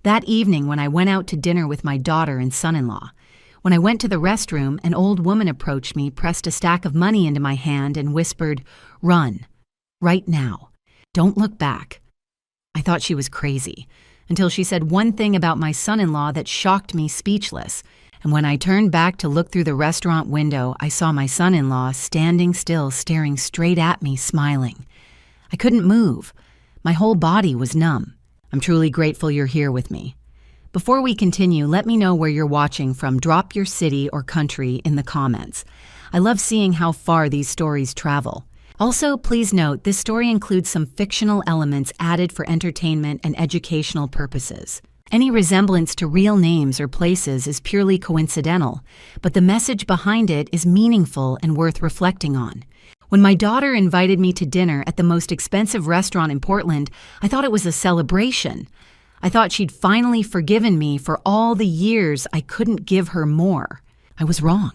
That evening when I went out to dinner with my daughter and son-in-law. When I went to the restroom, an old woman approached me, pressed a stack of money into my hand, and whispered, "Run. Right now. Don't look back." I thought she was crazy, until she said one thing about my son-in-law that shocked me speechless. And when I turned back to look through the restaurant window, I saw my son-in-law standing still, staring straight at me, smiling. I couldn't move. My whole body was numb. I'm truly grateful you're here with me. Before we continue, let me know where you're watching from. Drop your city or country in the comments. I love seeing how far these stories travel. Also, please note, this story includes some fictional elements added for entertainment and educational purposes. Any resemblance to real names or places is purely coincidental, but the message behind it is meaningful and worth reflecting on. When my daughter invited me to dinner at the most expensive restaurant in Portland, I thought it was a celebration. I thought she'd finally forgiven me for all the years I couldn't give her more. I was wrong.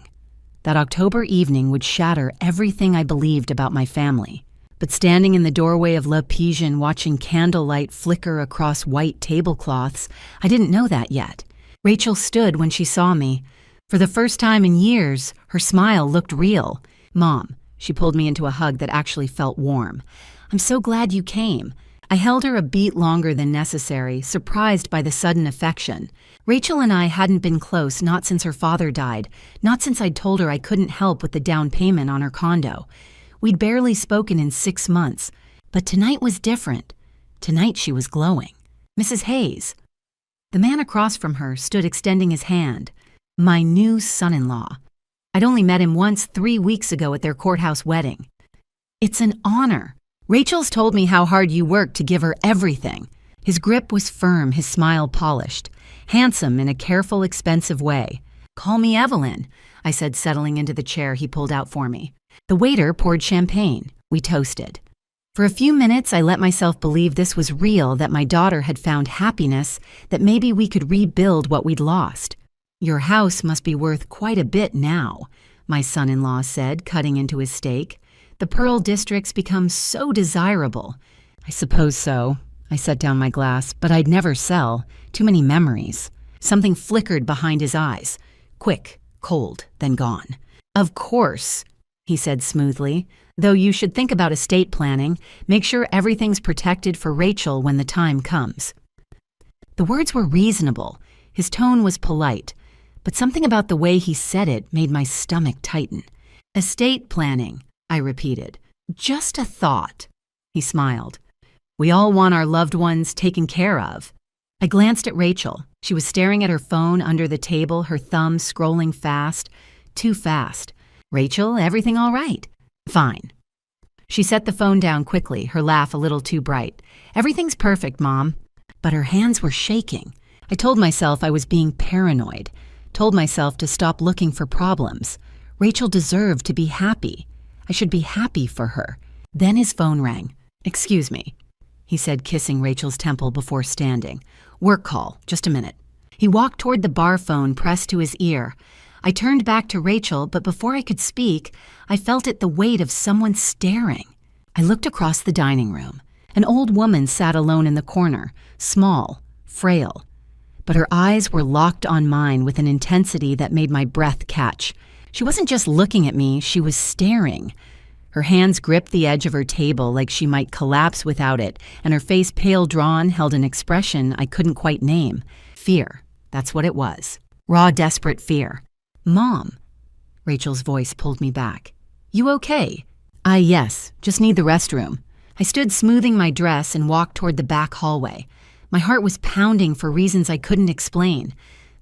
That October evening would shatter everything I believed about my family. But standing in the doorway of Le Pigeon watching candlelight flicker across white tablecloths, I didn't know that yet. Rachel stood when she saw me. For the first time in years, her smile looked real. "Mom," she pulled me into a hug that actually felt warm. "I'm so glad you came." I held her a beat longer than necessary, surprised by the sudden affection. Rachel and I hadn't been close, not since her father died, not since I'd told her I couldn't help with the down payment on her condo. We'd barely spoken in 6 months, but tonight was different. Tonight she was glowing. "Mrs. Hayes." The man across from her stood extending his hand. My new son-in-law. I'd only met him once 3 weeks ago at their courthouse wedding. "It's an honor. Rachel's told me how hard you worked to give her everything." His grip was firm, his smile polished. Handsome in a careful, expensive way. "Call me Evelyn," I said, settling into the chair he pulled out for me. The waiter poured champagne. We toasted. For a few minutes, I let myself believe this was real, that my daughter had found happiness, that maybe we could rebuild what we'd lost. "Your house must be worth quite a bit now," my son-in-law said, cutting into his steak. "The Pearl District's become so desirable." "I suppose so." I set down my glass, but I'd never sell. Too many memories. Something flickered behind his eyes. Quick, cold, then gone. "Of course," he said smoothly, "though you should think about estate planning. Make sure everything's protected for Rachel when the time comes." The words were reasonable. His tone was polite, but something about the way he said it made my stomach tighten. "Estate planning," I repeated. "Just a thought." He smiled. "We all want our loved ones taken care of." I glanced at Rachel. She was staring at her phone under the table, her thumb scrolling fast. Too fast. "Rachel, everything all right?" "Fine." She set the phone down quickly, her laugh a little too bright. "Everything's perfect, Mom." But her hands were shaking. I told myself I was being paranoid. Told myself to stop looking for problems. Rachel deserved to be happy. I should be happy for her. Then his phone rang. "Excuse me," he said, kissing Rachel's temple before standing. "Work call, just a minute." He walked toward the bar phone pressed to his ear. I turned back to Rachel, but before I could speak, I felt it the weight of someone staring. I looked across the dining room. An old woman sat alone in the corner, small, frail. But her eyes were locked on mine with an intensity that made my breath catch. She wasn't just looking at me, she was staring. Her hands gripped the edge of her table like she might collapse without it, and her face pale drawn held an expression I couldn't quite name. Fear, that's what it was. Raw, desperate fear. "Mom," Rachel's voice pulled me back. "You okay?" Yes, just need the restroom." I stood smoothing my dress and walked toward the back hallway. My heart was pounding for reasons I couldn't explain.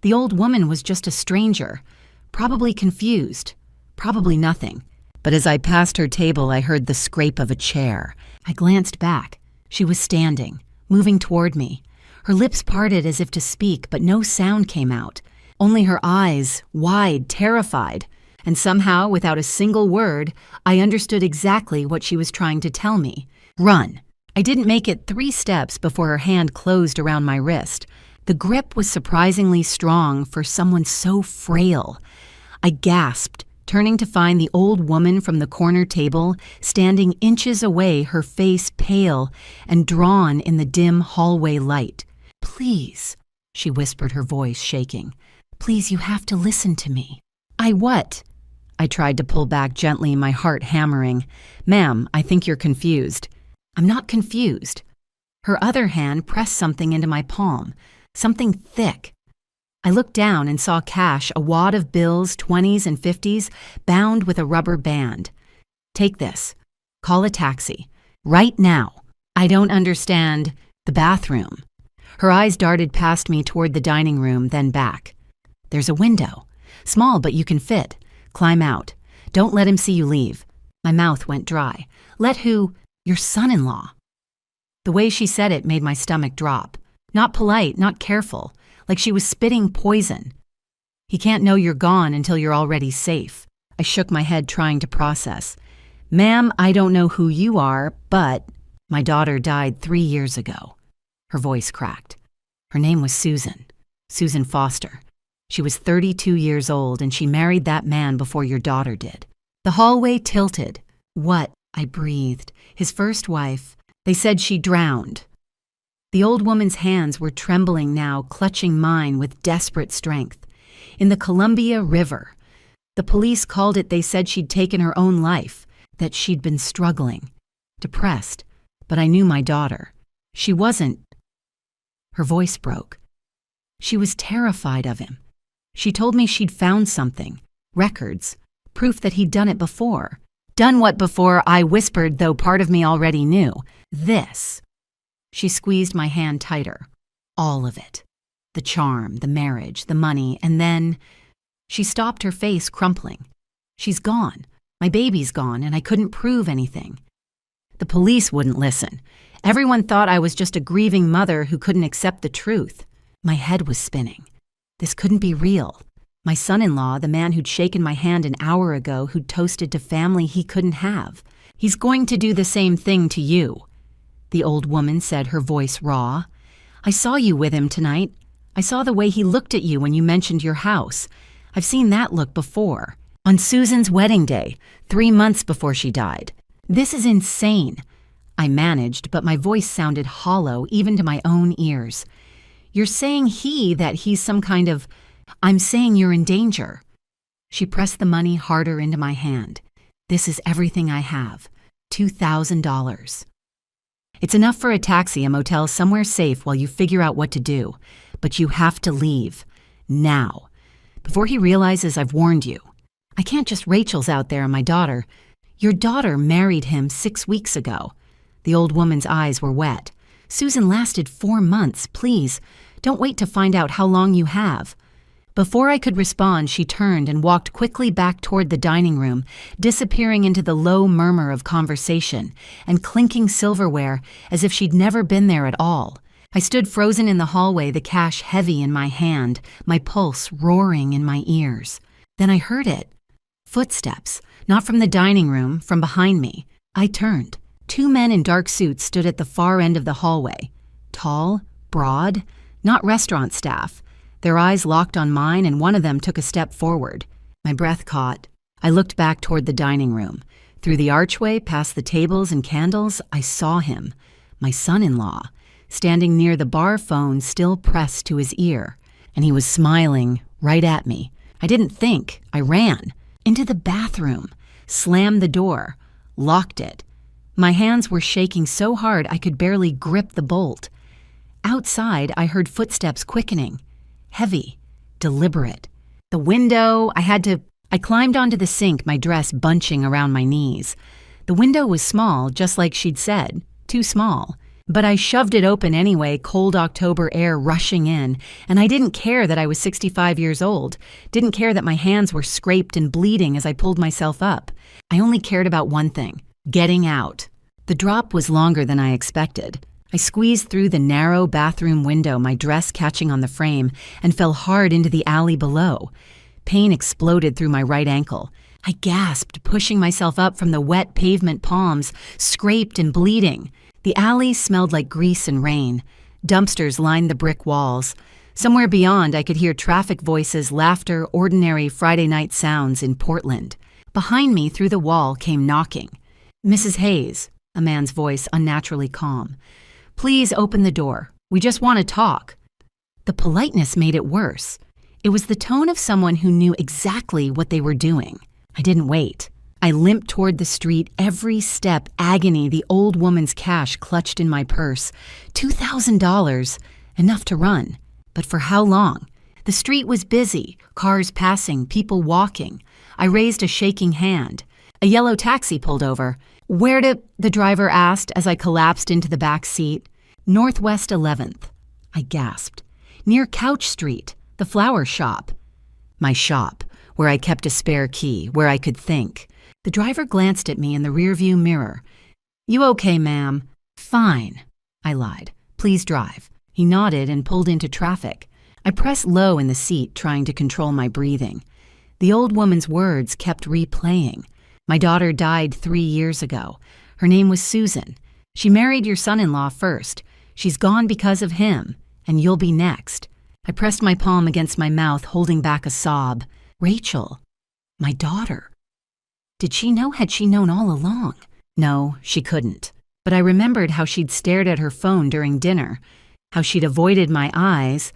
The old woman was just a stranger. Probably confused. Probably nothing. But as I passed her table, I heard the scrape of a chair. I glanced back. She was standing, moving toward me. Her lips parted as if to speak, but no sound came out. Only her eyes, wide, terrified. And somehow, without a single word, I understood exactly what she was trying to tell me. "Run." I didn't make it 3 steps before her hand closed around my wrist. The grip was surprisingly strong for someone so frail. I gasped, turning to find the old woman from the corner table, standing inches away, her face pale and drawn in the dim hallway light. "Please," she whispered, her voice shaking. "Please, you have to listen to me." "I what?" I tried to pull back gently, my heart hammering. "Ma'am, I think you're confused." "I'm not confused." Her other hand pressed something into my palm, something thick. I looked down and saw cash, a wad of bills, 20s and 50s, bound with a rubber band. "Take this. Call a taxi. Right now." "I don't understand." "The bathroom." Her eyes darted past me toward the dining room, then back. "There's a window. Small, but you can fit. Climb out. Don't let him see you leave." My mouth went dry. "Let who?" "Your son-in-law." The way she said it made my stomach drop. Not polite, not careful, like she was spitting poison. "He can't know you're gone until you're already safe." I shook my head, trying to process. "Ma'am, I don't know who you are, but my daughter died 3 years ago." Her voice cracked. Her name was Susan Foster. She was 32 years old, and she married that man before your daughter did. The hallway tilted. "What?" I breathed. "His first wife. They said she drowned." The old woman's hands were trembling now, clutching mine with desperate strength. "In the Columbia River. The police called it. They said she'd taken her own life, that she'd been struggling, depressed. But I knew my daughter. She wasn't." Her voice broke. "She was terrified of him. She told me she'd found something, records, proof that he'd done it before." "Done what before?" I whispered, though part of me already knew. "This." She squeezed my hand tighter. "All of it. The charm, the marriage, the money, and then—" She stopped, her face crumpling. "She's gone. My baby's gone, and I couldn't prove anything. The police wouldn't listen. Everyone thought I was just a grieving mother who couldn't accept the truth." My head was spinning. This couldn't be real. My son-in-law, the man who'd shaken my hand an hour ago, who'd toasted to family he couldn't have. "He's going to do the same thing to you," the old woman said, her voice raw. "I saw you with him tonight. I saw the way he looked at you when you mentioned your house. I've seen that look before. On Susan's wedding day, 3 months before she died. This is insane." I managed, but my voice sounded hollow even to my own ears. "You're saying that he's some kind of— I'm saying you're in danger." She pressed the money harder into my hand. "This is everything I have. $2,000. It's enough for a taxi, a motel somewhere safe while you figure out what to do. But you have to leave. Now. Before he realizes I've warned you. I can't just— Rachel's out there and my daughter. Your daughter married him 6 weeks ago." The old woman's eyes were wet. "Susan lasted 4 months. Please, don't wait to find out how long you have." Before I could respond, she turned and walked quickly back toward the dining room, disappearing into the low murmur of conversation and clinking silverware as if she'd never been there at all. I stood frozen in the hallway, the cash heavy in my hand, my pulse roaring in my ears. Then I heard it. Footsteps, not from the dining room, from behind me. I turned. 2 men in dark suits stood at the far end of the hallway. Tall, broad, not restaurant staff. Their eyes locked on mine, and one of them took a step forward. My breath caught. I looked back toward the dining room. Through the archway, past the tables and candles, I saw him, my son-in-law, standing near the bar phone still pressed to his ear. And he was smiling right at me. I didn't think. I ran. Into the bathroom. Slammed the door. Locked it. My hands were shaking so hard I could barely grip the bolt. Outside, I heard footsteps quickening. Heavy. Deliberate. The window, I climbed onto the sink, my dress bunching around my knees. The window was small, just like she'd said. Too small. But I shoved it open anyway, cold October air rushing in, and I didn't care that I was 65 years old, didn't care that my hands were scraped and bleeding as I pulled myself up. I only cared about one thing. Getting out. The drop was longer than I expected. I squeezed through the narrow bathroom window, my dress catching on the frame, and fell hard into the alley below. Pain exploded through my right ankle. I gasped, pushing myself up from the wet pavement palms, scraped and bleeding. The alley smelled like grease and rain. Dumpsters lined the brick walls. Somewhere beyond, I could hear traffic voices, laughter, ordinary Friday night sounds in Portland. Behind me, through the wall, came knocking. "Mrs. Hayes," a man's voice unnaturally calm. "Please open the door. We just want to talk." The politeness made it worse. It was the tone of someone who knew exactly what they were doing. I didn't wait. I limped toward the street, every step agony, the old woman's cash clutched in my purse. $2,000, enough to run. But for how long? The street was busy, cars passing, people walking. I raised a shaking hand. A yellow taxi pulled over. "Where to?" the driver asked as I collapsed into the back seat. "Northwest 11th. I gasped. "Near Couch Street, the flower shop." My shop, where I kept a spare key, where I could think. The driver glanced at me in the rearview mirror. "You okay, ma'am?" "Fine," I lied. "Please drive." He nodded and pulled into traffic. I pressed low in the seat, trying to control my breathing. The old woman's words kept replaying. "My daughter died 3 years ago. Her name was Susan. She married your son-in-law first. She's gone because of him, and you'll be next." I pressed my palm against my mouth, holding back a sob. Rachel. My daughter. Did she know? Had she known all along? No, she couldn't. But I remembered how she'd stared at her phone during dinner, how she'd avoided my eyes,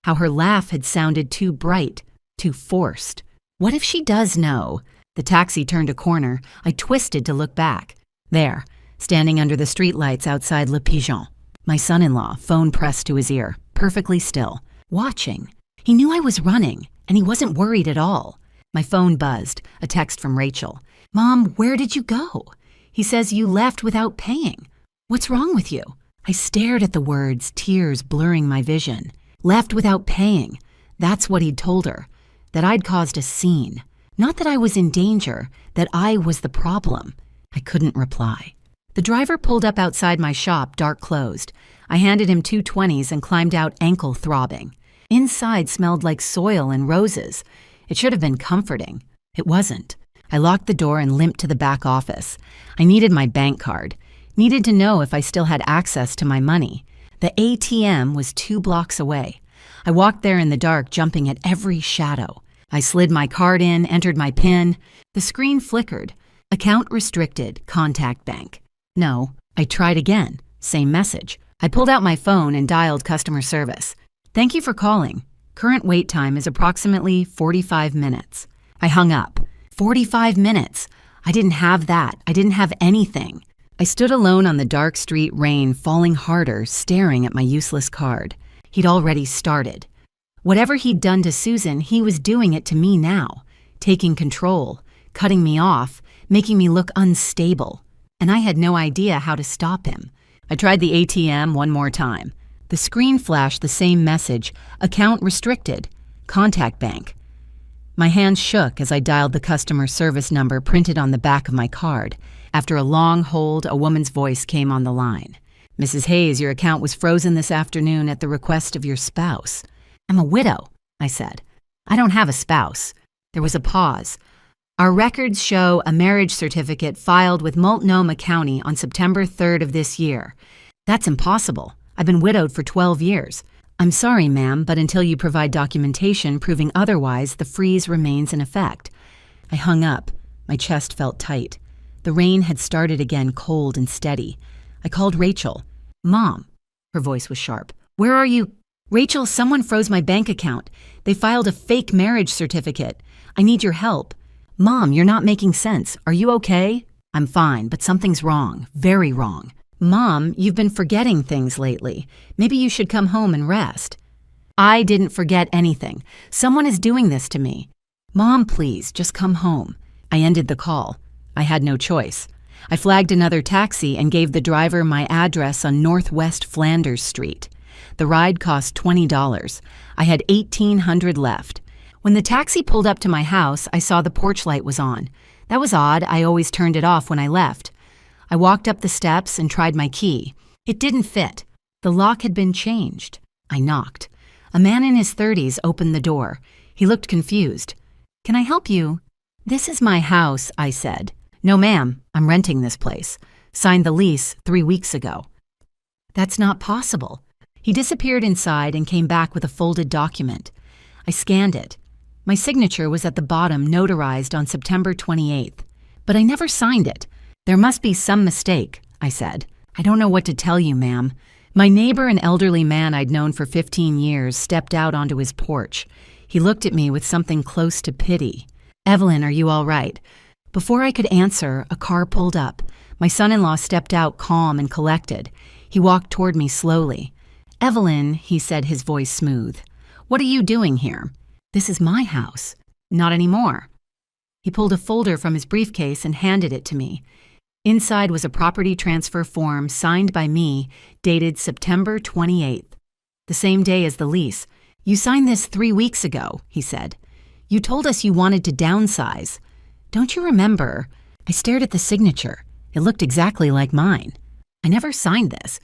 how her laugh had sounded too bright, too forced. What if she does know? The taxi turned a corner. I twisted to look back. There, standing under the streetlights outside Le Pigeon. My son-in-law, phone pressed to his ear, perfectly still, watching. He knew I was running, and he wasn't worried at all. My phone buzzed, a text from Rachel. "Mom, where did you go? He says you left without paying. What's wrong with you?" I stared at the words, tears blurring my vision. Left without paying. That's what he'd told her. That I'd caused a scene. Not that I was in danger, that I was the problem. I couldn't reply. The driver pulled up outside my shop, dark closed. I handed him 2 20s and climbed out, ankle throbbing. Inside smelled like soil and roses. It should have been comforting. It wasn't. I locked the door and limped to the back office. I needed my bank card. Needed to know if I still had access to my money. The ATM was 2 blocks away. I walked there in the dark, jumping at every shadow. I slid my card in, entered my PIN. The screen flickered. Account restricted, contact bank. No, I tried again. Same message. I pulled out my phone and dialed customer service. "Thank you for calling. Current wait time is approximately 45 minutes. I hung up. 45 minutes. I didn't have that. I didn't have anything. I stood alone on the dark street, rain falling harder, staring at my useless card. He'd already started. Whatever he'd done to Susan, he was doing it to me now, taking control, cutting me off, making me look unstable. And I had no idea how to stop him. I tried the ATM one more time. The screen flashed the same message, account restricted, contact bank. My hands shook as I dialed the customer service number printed on the back of my card. After a long hold, a woman's voice came on the line. "Mrs. Hayes, your account was frozen this afternoon at the request of your spouse." "I'm a widow," I said. "I don't have a spouse." There was a pause. "Our records show a marriage certificate filed with Multnomah County on September 3rd of this year." "That's impossible. I've been widowed for 12 years. "I'm sorry, ma'am, but until you provide documentation proving otherwise, the freeze remains in effect." I hung up. My chest felt tight. The rain had started again, cold and steady. I called Rachel. "Mom." Her voice was sharp. "Where are you?" "Rachel, someone froze my bank account. They filed a fake marriage certificate. I need your help." "Mom, you're not making sense. Are you okay?" "I'm fine, but something's wrong. Very wrong." "Mom, you've been forgetting things lately. Maybe you should come home and rest." "I didn't forget anything. Someone is doing this to me." "Mom, please, just come home." I ended the call. I had no choice. I flagged another taxi and gave the driver my address on Northwest Flanders Street. The ride cost $20. I had $1,800 left. When the taxi pulled up to my house, I saw the porch light was on. That was odd. I always turned it off when I left. I walked up the steps and tried my key. It didn't fit. The lock had been changed. I knocked. A man in his 30s opened the door. He looked confused. "Can I help you?" "This is my house," I said. "No, ma'am, I'm renting this place. Signed the lease 3 weeks ago." "That's not possible." He disappeared inside and came back with a folded document. I scanned it. My signature was at the bottom, notarized on September 28th. But I never signed it. "There must be some mistake," I said. "I don't know what to tell you, ma'am. My neighbor, an elderly man I'd known for 15 years, stepped out onto his porch. He looked at me with something close to pity. "Evelyn, are you all right?" Before I could answer, a car pulled up. My son-in-law stepped out calm and collected. He walked toward me slowly. "Evelyn," he said, his voice smooth, "what are you doing here?" "This is my house." "Not anymore." He pulled a folder from his briefcase and handed it to me. Inside was a property transfer form signed by me, dated September 28th, the same day as the lease. "You signed this 3 weeks ago," he said. "You told us you wanted to downsize. Don't you remember?" I stared at the signature. It looked exactly like mine. "I never signed this."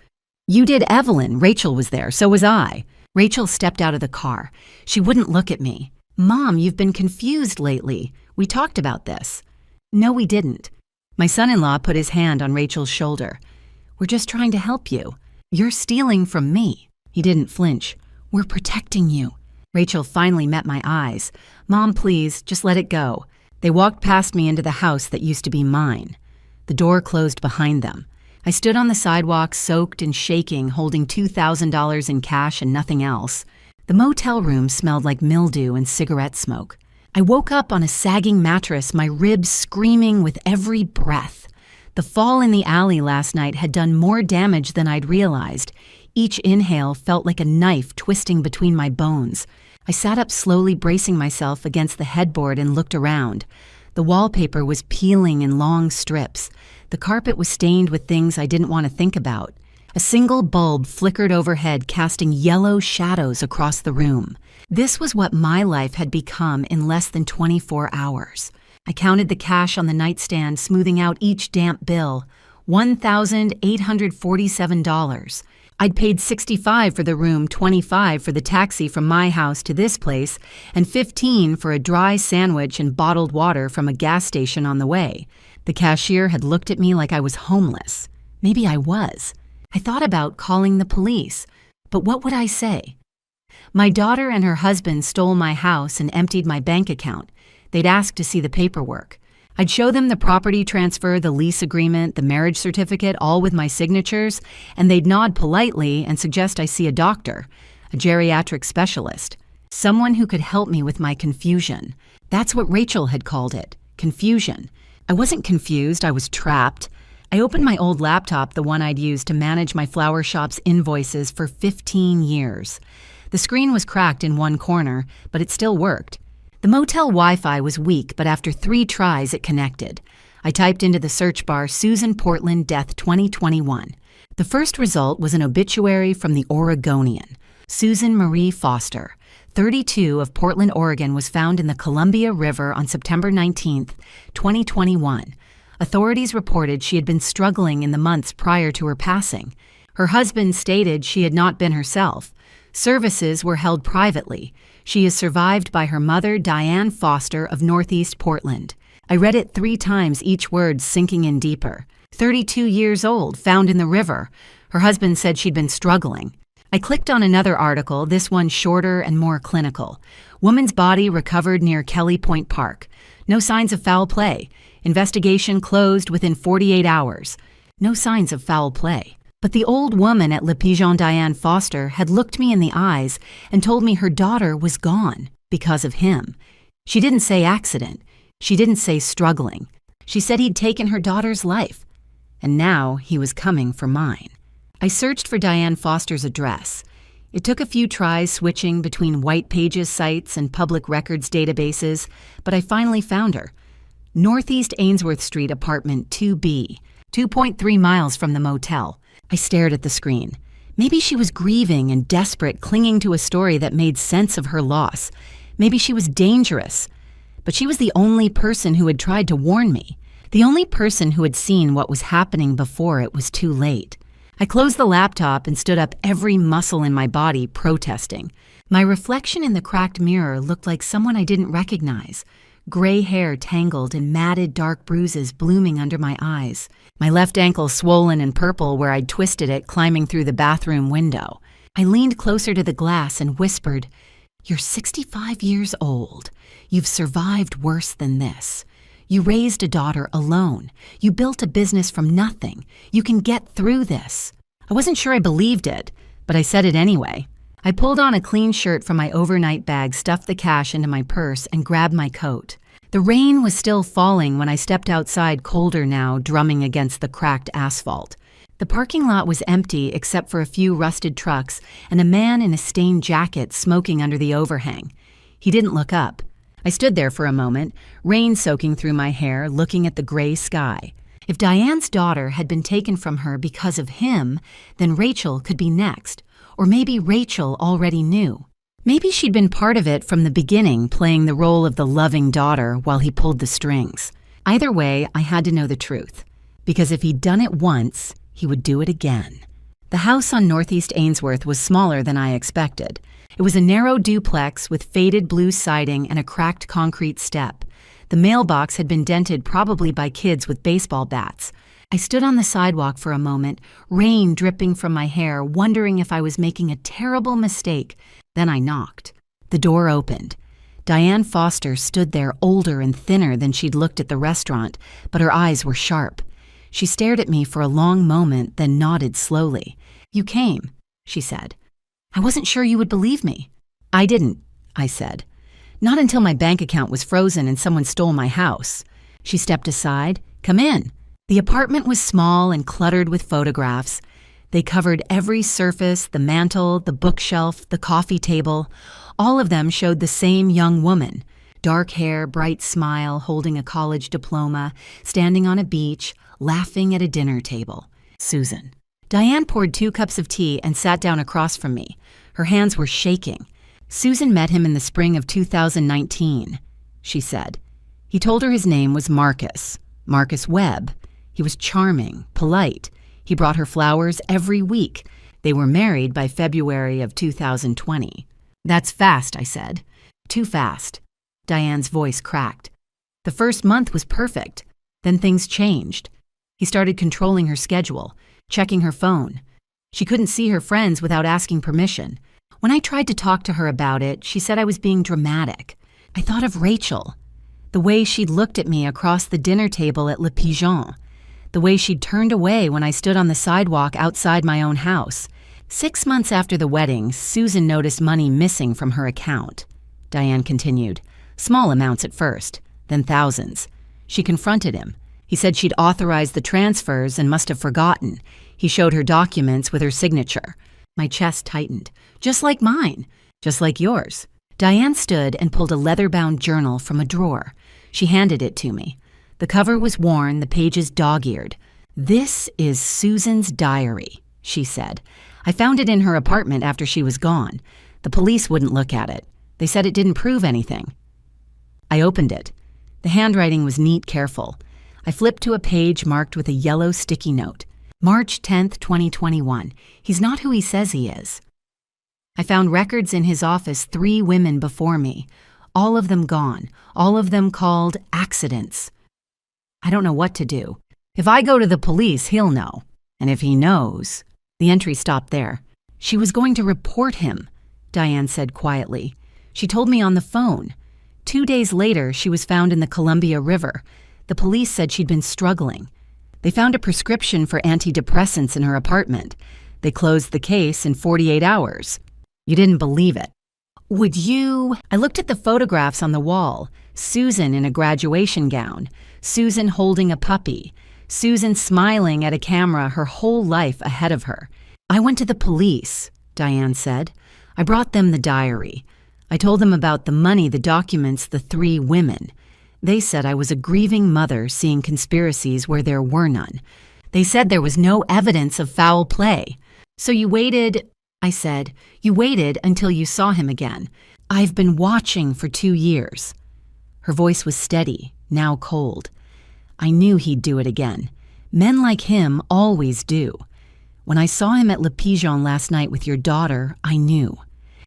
"You did, Evelyn. Rachel was there. So was I." Rachel stepped out of the car. She wouldn't look at me. "Mom, you've been confused lately. We talked about this." "No, we didn't." My son-in-law put his hand on Rachel's shoulder. "We're just trying to help you. You're stealing from me." He didn't flinch. "We're protecting you." Rachel finally met my eyes. "Mom, please, just let it go." They walked past me into the house that used to be mine. The door closed behind them. I stood on the sidewalk, soaked and shaking, holding $2,000 in cash and nothing else. The motel room smelled like mildew and cigarette smoke. I woke up on a sagging mattress, my ribs screaming with every breath. The fall in the alley last night had done more damage than I'd realized. Each inhale felt like a knife twisting between my bones. I sat up slowly, bracing myself against the headboard, and looked around. The wallpaper was peeling in long strips. The carpet was stained with things I didn't want to think about. A single bulb flickered overhead, casting yellow shadows across the room. This was what my life had become in less than 24 hours. I counted the cash on the nightstand, smoothing out each damp bill. $1,847. I'd paid $65 for the room, $25 for the taxi from my house to this place, and $15 for a dry sandwich and bottled water from a gas station on the way. The cashier had looked at me like I was homeless. Maybe I was. I thought about calling the police, but what would I say? My daughter and her husband stole my house and emptied my bank account. They'd ask to see the paperwork. I'd show them the property transfer, the lease agreement, the marriage certificate, all with my signatures, and they'd nod politely and suggest I see a doctor, a geriatric specialist, someone who could help me with my confusion. That's what Rachel had called it, confusion. I wasn't confused, I was trapped. I opened my old laptop, the one I'd used to manage my flower shop's invoices for 15 years. The screen was cracked in one corner, but it still worked. The motel Wi-Fi was weak, but after 3 tries, it connected. I typed into the search bar, "Susan Portland, death 2021. The first result was an obituary from the Oregonian. Susan Marie Foster, 32, of Portland, Oregon, was found in the Columbia River on September 19, 2021. Authorities reported she had been struggling in the months prior to her passing. Her husband stated she had not been herself. Services were held privately. She is survived by her mother, Diane Foster, of Northeast Portland." I read it 3 times, each word sinking in deeper. 32 years old, found in the river. Her husband said she'd been struggling. I clicked on another article, this one shorter and more clinical. Woman's body recovered near Kelly Point Park. No signs of foul play. Investigation closed within 48 hours. No signs of foul play. But the old woman at Le Pigeon, Diane Foster, had looked me in the eyes and told me her daughter was gone because of him. She didn't say accident. She didn't say struggling. She said he'd taken her daughter's life. And now he was coming for mine. I searched for Diane Foster's address. It took a few tries switching between white pages sites and public records databases, but I finally found her. Northeast Ainsworth Street, apartment 2B, 2.3 miles from the motel. I stared at the screen. Maybe she was grieving and desperate, clinging to a story that made sense of her loss. Maybe she was dangerous. But she was the only person who had tried to warn me. The only person who had seen what was happening before it was too late. I closed the laptop and stood up, every muscle in my body protesting. My reflection in the cracked mirror looked like someone I didn't recognize. Gray hair tangled and matted dark bruises blooming under my eyes. My left ankle swollen and purple where I'd twisted it climbing through the bathroom window. I leaned closer to the glass and whispered, "You're 65 years old. You've survived worse than this. You raised a daughter alone. You built a business from nothing. You can get through this." I wasn't sure I believed it, but I said it anyway. I pulled on a clean shirt from my overnight bag, stuffed the cash into my purse, and grabbed my coat. The rain was still falling when I stepped outside, colder now, drumming against the cracked asphalt. The parking lot was empty except for a few rusted trucks and a man in a stained jacket smoking under the overhang. He didn't look up. I stood there for a moment, rain soaking through my hair, looking at the gray sky. If Diane's daughter had been taken from her because of him, then Rachel could be next. Or maybe Rachel already knew. Maybe she'd been part of it from the beginning, playing the role of the loving daughter while he pulled the strings. Either way, I had to know the truth. Because if he'd done it once, he would do it again. The house on Northeast Ainsworth was smaller than I expected. It was a narrow duplex with faded blue siding and a cracked concrete step. The mailbox had been dented probably by kids with baseball bats. I stood on the sidewalk for a moment, rain dripping from my hair, wondering if I was making a terrible mistake. Then I knocked. The door opened. Diane Foster stood there, older and thinner than she'd looked at the restaurant, but her eyes were sharp. She stared at me for a long moment, then nodded slowly. "You came," she said. "I wasn't sure you would believe me." "I didn't," I said. "Not until my bank account was frozen and someone stole my house." She stepped aside. "Come in." The apartment was small and cluttered with photographs. They covered every surface, the mantel, the bookshelf, the coffee table. All of them showed the same young woman. Dark hair, bright smile, holding a college diploma, standing on a beach, laughing at a dinner table. Susan. Diane poured 2 cups of tea and sat down across from me. Her hands were shaking. "Susan met him in the spring of 2019, she said. He told her his name was Marcus Webb. He was charming, polite. He brought her flowers every week. They were married by February of 2020. "That's fast," I said. "Too fast." Diane's voice cracked. "The first month was perfect. Then things changed. He started controlling her schedule, checking her phone. She couldn't see her friends without asking permission. When I tried to talk to her about it, she said I was being dramatic. I thought of Rachel, the way she'd looked at me across the dinner table at Le Pigeon, the way she'd turned away when I stood on the sidewalk outside my own house. 6 months after the wedding, Susan noticed money missing from her account," Diane continued. "Small amounts at first, then thousands. She confronted him. He said she'd authorized the transfers and must have forgotten. He showed her documents with her signature." My chest tightened. "Just like mine. Just like yours." Diane stood and pulled a leather-bound journal from a drawer. She handed it to me. The cover was worn, the pages dog-eared. "This is Susan's diary," she said. "I found it in her apartment after she was gone. The police wouldn't look at it. They said it didn't prove anything." I opened it. The handwriting was neat, careful. I flipped to a page marked with a yellow sticky note. "March 10th, 2021. He's not who he says he is." I found records in his office 3 women before me. All of them gone. All of them called accidents. I don't know what to do. If I go to the police, he'll know. And if he knows... The entry stopped there. "She was going to report him," Diane said quietly. "She told me on the phone. 2 days later, she was found in the Columbia River. The police said she'd been struggling. They found a prescription for antidepressants in her apartment. They closed the case in 48 hours. You didn't believe it. Would you..." I looked at the photographs on the wall. Susan in a graduation gown. Susan holding a puppy. Susan smiling at a camera, her whole life ahead of her. "I went to the police," Diane said. "I brought them the diary. I told them about the money, the documents, the 3 women. They said I was a grieving mother seeing conspiracies where there were none. They said there was no evidence of foul play. So you waited," I said, "you waited until you saw him again. I've been watching for 2 years. Her voice was steady, now cold. "I knew he'd do it again. Men like him always do. When I saw him at Le Pigeon last night with your daughter, I knew.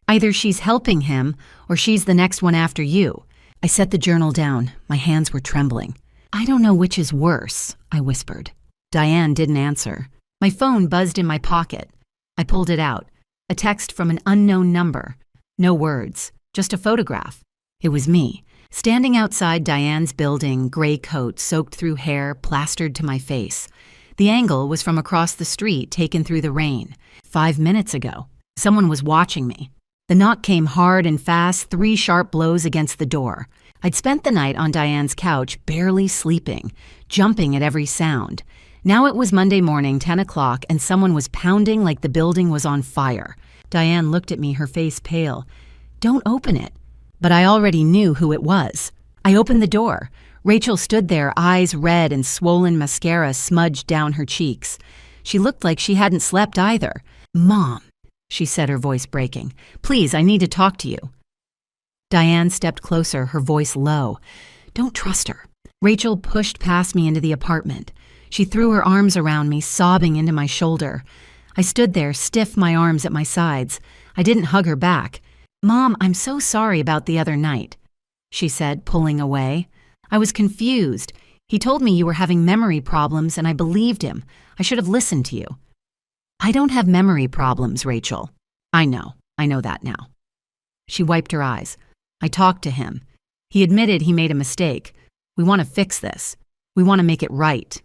Either she's helping him or she's the next one after you." I set the journal down. My hands were trembling. "I don't know which is worse," I whispered. Diane didn't answer. My phone buzzed in my pocket. I pulled it out. A text from an unknown number. No words, just a photograph. It was me, standing outside Diane's building, gray coat soaked through hair plastered to my face. The angle was from across the street, taken through the rain. 5 minutes ago. Someone was watching me. The knock came hard and fast, 3 sharp blows against the door. I'd spent the night on Diane's couch, barely sleeping, jumping at every sound. Now it was Monday morning, 10 o'clock, and someone was pounding like the building was on fire. Diane looked at me, her face pale. "Don't open it." But I already knew who it was. I opened the door. Rachel stood there, eyes red and swollen mascara smudged down her cheeks. She looked like she hadn't slept either. "Mom," she said, her voice breaking. "Please, I need to talk to you." Diane stepped closer, her voice low. "Don't trust her." Rachel pushed past me into the apartment. She threw her arms around me, sobbing into my shoulder. I stood there, stiff, my arms at my sides. I didn't hug her back. "Mom, I'm so sorry about the other night," she said, pulling away. I was confused. "He told me you were having memory problems, and I believed him. I should have listened to you." "I don't have memory problems, Rachel." I know that now." She wiped her eyes. "I talked to him. He admitted he made a mistake. We want to fix this. We want to make it right."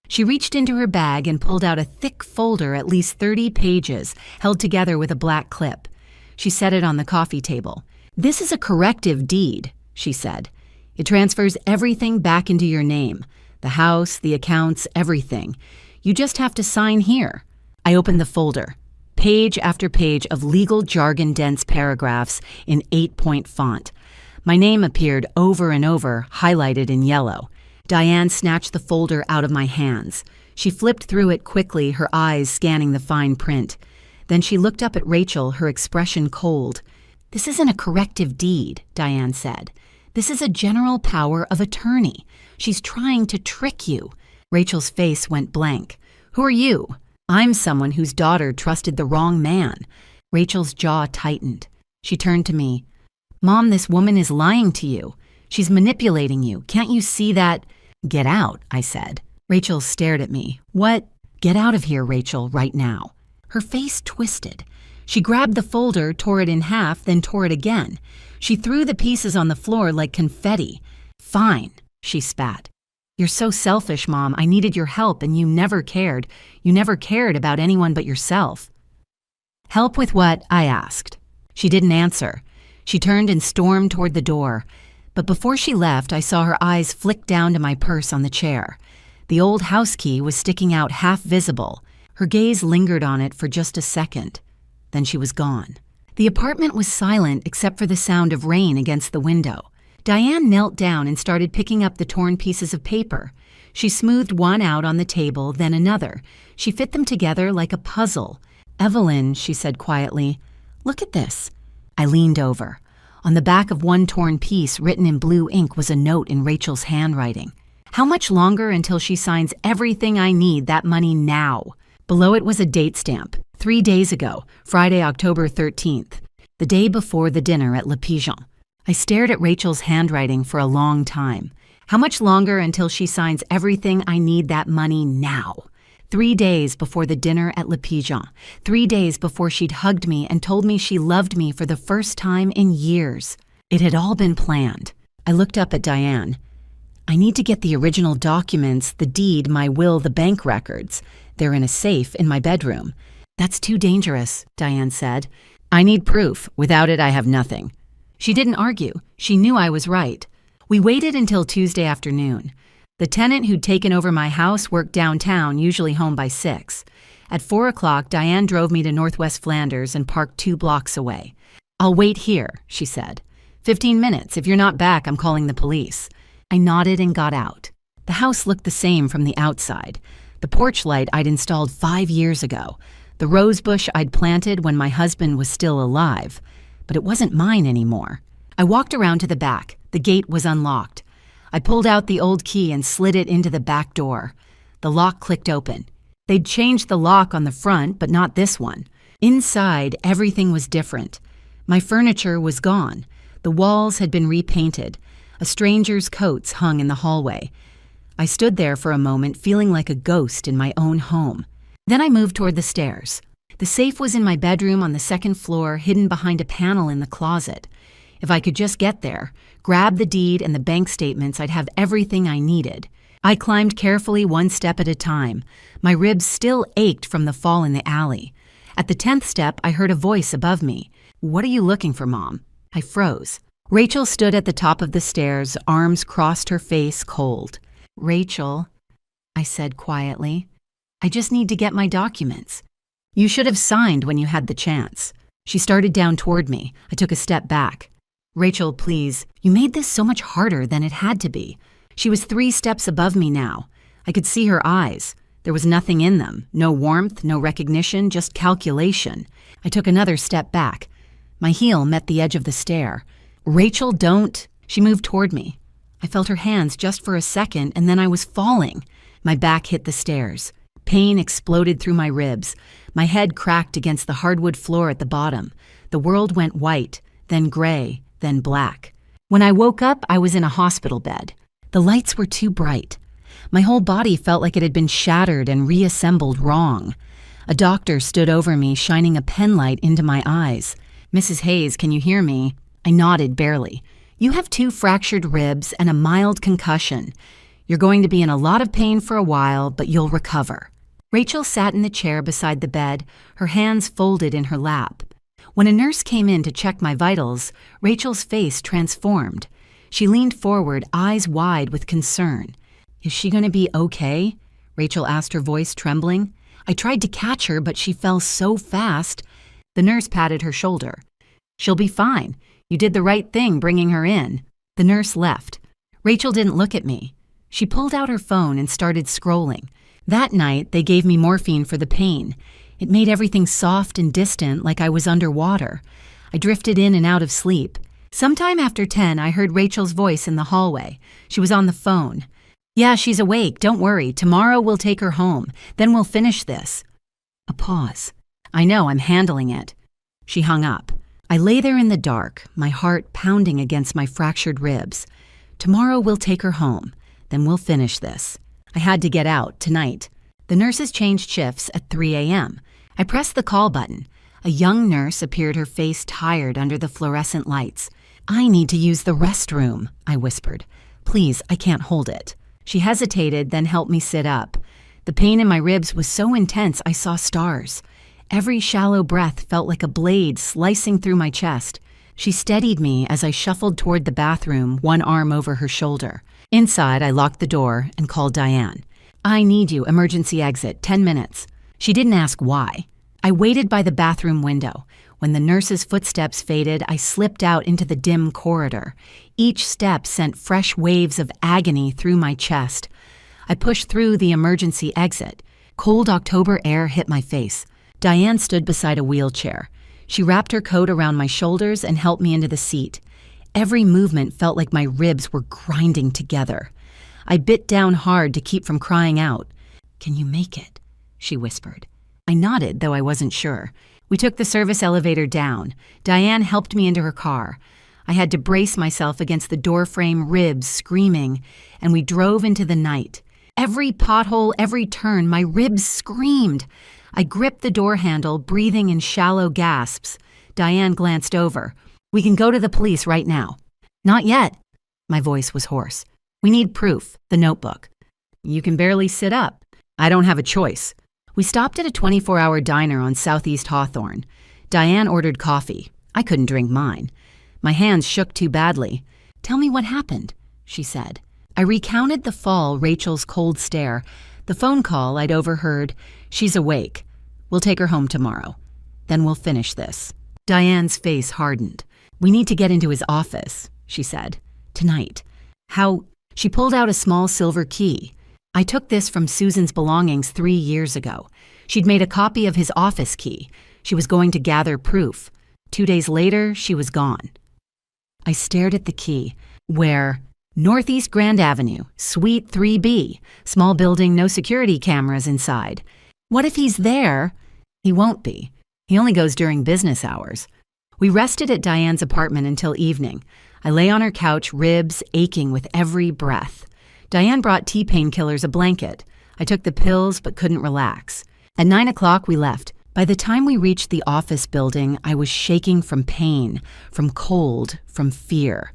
She reached into her bag and pulled out a thick folder, at least 30 pages, held together with a black clip. She set it on the coffee table. "This is a corrective deed," she said. "It transfers everything back into your name. The house, the accounts, everything. You just have to sign here." I opened the folder. Page after page of legal jargon-dense paragraphs in 8-point font. My name appeared over and over, highlighted in yellow. Diane snatched the folder out of my hands. She flipped through it quickly, her eyes scanning the fine print. Then she looked up at Rachel, her expression cold. "This isn't a corrective deed," Diane said. "This is a general power of attorney. She's trying to trick you." Rachel's face went blank. "Who are you?" "I'm someone whose daughter trusted the wrong man." Rachel's jaw tightened. She turned to me. "Mom, this woman is lying to you. She's manipulating you. Can't you see that?" "Get out," I said. Rachel stared at me. "What?" "Get out of here, Rachel, right now." Her face twisted. She grabbed the folder, tore it in half, then tore it again. She threw the pieces on the floor like confetti. "Fine," she spat. "You're so selfish, Mom. I needed your help, and you never cared. You never cared about anyone but yourself." "Help with what?" I asked. She didn't answer. She turned and stormed toward the door. But before she left, I saw her eyes flick down to my purse on the chair. The old house key was sticking out half visible. Her gaze lingered on it for just a second. Then she was gone. The apartment was silent except for the sound of rain against the window. Diane knelt down and started picking up the torn pieces of paper. She smoothed one out on the table, then another. She fit them together like a puzzle. "Evelyn," she said quietly, "look at this." I leaned over. On the back of one torn piece, written in blue ink, was a note in Rachel's handwriting. "How much longer until she signs everything I need that money now?" Below it was a date stamp. 3 days ago, Friday, October 13th, the day before the dinner at Le Pigeon. I stared at Rachel's handwriting for a long time. How much longer until she signs everything I need that money now? 3 days before the dinner at Le Pigeon. 3 days before she'd hugged me and told me she loved me for the first time in years. It had all been planned. I looked up at Diane. "I need to get the original documents, the deed, my will, the bank records. They're in a safe in my bedroom." "That's too dangerous," Diane said. "I need proof. Without it, I have nothing." She didn't argue. She knew I was right. We waited until Tuesday afternoon. The tenant who'd taken over my house worked downtown, usually home by 6. At 4 o'clock, Diane drove me to Northwest Flanders and parked 2 blocks away. "I'll wait here," she said. 15 minutes. If you're not back, I'm calling the police." I nodded and got out. The house looked the same from the outside. The porch light I'd installed 5 years ago. The rose bush I'd planted when my husband was still alive. But it wasn't mine anymore. I walked around to the back. The gate was unlocked. I pulled out the old key and slid it into the back door. The lock clicked open. They'd changed the lock on the front, but not this one. Inside, everything was different. My furniture was gone. The walls had been repainted. A stranger's coats hung in the hallway. I stood there for a moment, feeling like a ghost in my own home. Then I moved toward the stairs. The safe was in my bedroom on the 2nd floor, hidden behind a panel in the closet. If I could just get there, grab the deed and the bank statements, I'd have everything I needed. I climbed carefully, one step at a time. My ribs still ached from the fall in the alley. At the 10th step, I heard a voice above me. "What are you looking for, Mom?" I froze. Rachel stood at the top of the stairs, arms crossed, her face cold. "Rachel," I said quietly, "I just need to get my documents." "You should have signed when you had the chance." She started down toward me. I took a step back. "Rachel, please, you made this so much harder than it had to be." She was 3 steps above me now. I could see her eyes. There was nothing in them, no warmth, no recognition, just calculation. I took another step back. My heel met the edge of the stair. "Rachel, don't." She moved toward me. I felt her hands just for a second, and then I was falling. My back hit the stairs. Pain exploded through my ribs. My head cracked against the hardwood floor at the bottom. The world went white, then gray, then black. When I woke up, I was in a hospital bed. The lights were too bright. My whole body felt like it had been shattered and reassembled wrong. A doctor stood over me, shining a penlight into my eyes. "Mrs. Hayes, can you hear me?" I nodded barely. "You have 2 fractured ribs and a mild concussion. You're going to be in a lot of pain for a while, but you'll recover." Rachel sat in the chair beside the bed, her hands folded in her lap. When a nurse came in to check my vitals, Rachel's face transformed. She leaned forward, eyes wide with concern. "Is she going to be okay?" Rachel asked, her voice trembling. I tried to catch her, but she fell so fast. The nurse patted her shoulder. "She'll be fine. You did the right thing bringing her in." The nurse left. Rachel didn't look at me. She pulled out her phone and started scrolling. That night, they gave me morphine for the pain. It made everything soft and distant, like I was underwater. I drifted in and out of sleep. Sometime after 10, I heard Rachel's voice in the hallway. She was on the phone. "Yeah, she's awake. Don't worry. Tomorrow we'll take her home. Then we'll finish this." A pause. "I know, I'm handling it." She hung up. I lay there in the dark, my heart pounding against my fractured ribs. "Tomorrow we'll take her home. Then we'll finish this." I had to get out, tonight. The nurses changed shifts at 3 a.m. I pressed the call button. A young nurse appeared, her face tired under the fluorescent lights. "I need to use the restroom," I whispered. "Please, I can't hold it." She hesitated, then helped me sit up. The pain in my ribs was so intense I saw stars. Every shallow breath felt like a blade slicing through my chest. She steadied me as I shuffled toward the bathroom, one arm over her shoulder. Inside, I locked the door and called Diane. "I need you, emergency exit, 10 minutes. She didn't ask why. I waited by the bathroom window. When the nurse's footsteps faded, I slipped out into the dim corridor. Each step sent fresh waves of agony through my chest. I pushed through the emergency exit. Cold October air hit my face. Diane stood beside a wheelchair. She wrapped her coat around my shoulders and helped me into the seat. Every movement felt like my ribs were grinding together. I bit down hard to keep from crying out. "Can you make it?" she whispered. I nodded, though I wasn't sure. We took the service elevator down. Diane helped me into her car. I had to brace myself against the doorframe, ribs screaming, and we drove into the night. Every pothole, every turn, my ribs screamed. I gripped the door handle, breathing in shallow gasps. Diane glanced over. "We can go to the police right now." "Not yet." My voice was hoarse. "We need proof, the notebook." "You can barely sit up." "I don't have a choice." We stopped at a 24-hour diner on Southeast Hawthorne. Diane ordered coffee. I couldn't drink mine. My hands shook too badly. "Tell me what happened," she said. I recounted the fall, Rachel's cold stare, the phone call I'd overheard. "She's awake. We'll take her home tomorrow. Then we'll finish this." Diane's face hardened. "We need to get into his office," she said. "Tonight." "How?" She pulled out a small silver key. I took this from Susan's belongings 3 years ago. She'd made a copy of his office key. She was going to gather proof. 2 days later, she was gone. I stared at the key. "Where?" "Northeast Grand Avenue, Suite 3B. Small building, no security cameras inside." "What if he's there?" "He won't be. He only goes during business hours." We rested at Diane's apartment until evening. I lay on her couch, ribs aching with every breath. Diane brought tea painkillers, a blanket. I took the pills but couldn't relax. At 9 o'clock, we left. By the time we reached the office building, I was shaking from pain, from cold, from fear.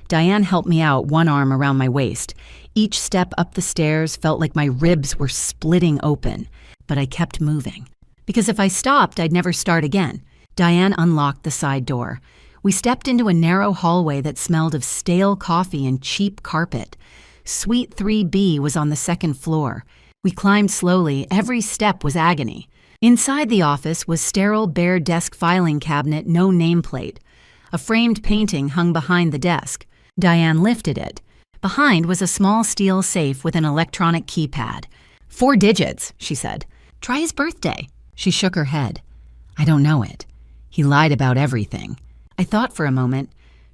Diane helped me out, one arm around my waist. Each step up the stairs felt like my ribs were splitting open, but I kept moving. Because if I stopped, I'd never start again. Diane unlocked the side door. We stepped into a narrow hallway that smelled of stale coffee and cheap carpet. Suite 3B was on the second floor. We climbed slowly. Every step was agony. Inside the office was sterile, bare desk filing cabinet, no nameplate. A framed painting hung behind the desk. Diane lifted it. Behind was a small steel safe with an electronic keypad. 4 digits, she said. Try his birthday. She shook her head. I don't know it. He lied about everything. I thought for a moment.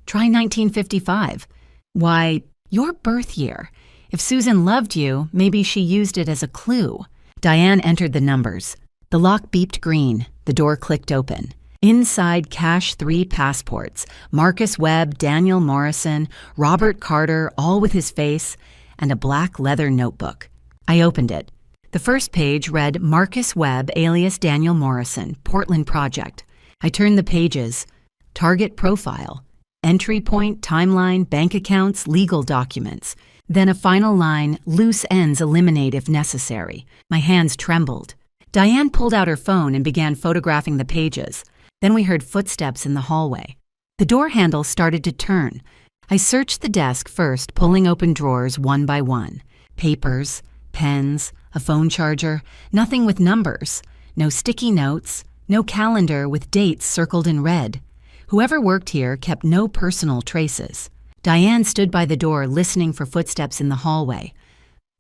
Try 1955. Why, your birth year. If Susan loved you, maybe she used it as a clue. Diane entered the numbers. The lock beeped green. The door clicked open. Inside, cash 3 passports. Marcus Webb, Daniel Morrison, Robert Carter, all with his face, and a black leather notebook. I opened it. The first page read Marcus Webb, alias Daniel Morrison, Portland Project. I turned the pages. Target profile. Entry point, timeline, bank accounts, legal documents. Then a final line, loose ends eliminate if necessary. My hands trembled. Diane pulled out her phone and began photographing the pages. Then we heard footsteps in the hallway. The door handle started to turn. I searched the desk first, pulling open drawers one by one. Papers, pens, a phone charger, nothing with numbers. No sticky notes, no calendar with dates circled in red. Whoever worked here kept no personal traces. Diane stood by the door listening for footsteps in the hallway.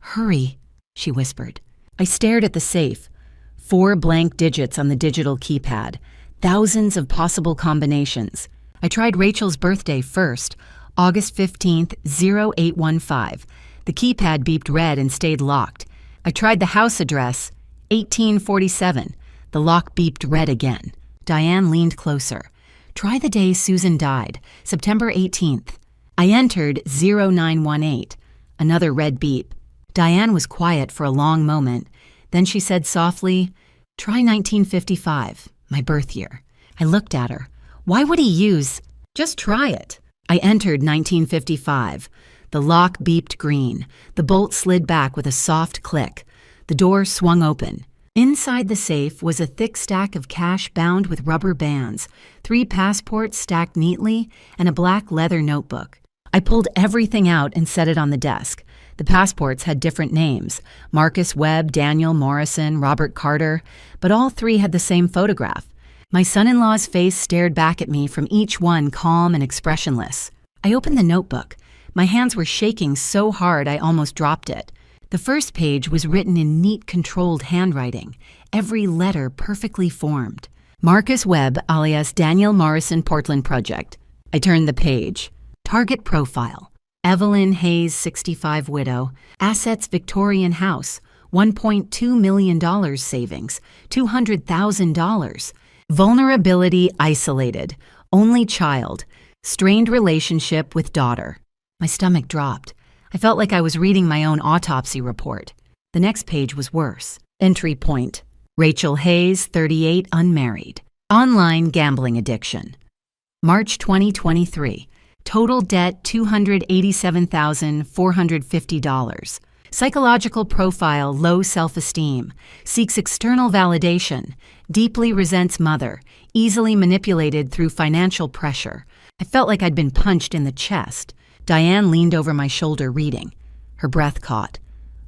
Hurry, she whispered. I stared at the safe. 4 blank digits on the digital keypad. Thousands of possible combinations. I tried Rachel's birthday first, August 15th, 0815. The keypad beeped red and stayed locked. I tried the house address, 1847. The lock beeped red again. Diane leaned closer. Try the day Susan died, September 18th. I entered 0918. Another red beep. Diane was quiet for a long moment. Then she said softly, try 1955, my birth year. I looked at her. Why would he use? Just try it. I entered 1955. The lock beeped green. The bolt slid back with a soft click. The door swung open. Inside the safe was a thick stack of cash bound with rubber bands, 3 passports stacked neatly, and a black leather notebook. I pulled everything out and set it on the desk. The passports had different names, Marcus Webb, Daniel Morrison, Robert Carter, but all 3 had the same photograph. My son-in-law's face stared back at me from each one, calm and expressionless. I opened the notebook. My hands were shaking so hard I almost dropped it. The first page was written in neat, controlled handwriting, every letter perfectly formed. Marcus Webb, alias Daniel Morrison, Portland Project. I turned the page. Target profile. Evelyn Hayes, 65, widow. Assets, Victorian house. $1.2 million savings. $200,000. Vulnerability, isolated. Only child. Strained relationship with daughter. My stomach dropped. I felt like I was reading my own autopsy report. The next page was worse. Entry point. Rachel Hayes, 38, unmarried. Online gambling addiction. March 2023. Total debt $287,450. Psychological profile, low self-esteem. Seeks external validation. Deeply resents mother. Easily manipulated through financial pressure. I felt like I'd been punched in the chest. Diane leaned over my shoulder reading. Her breath caught.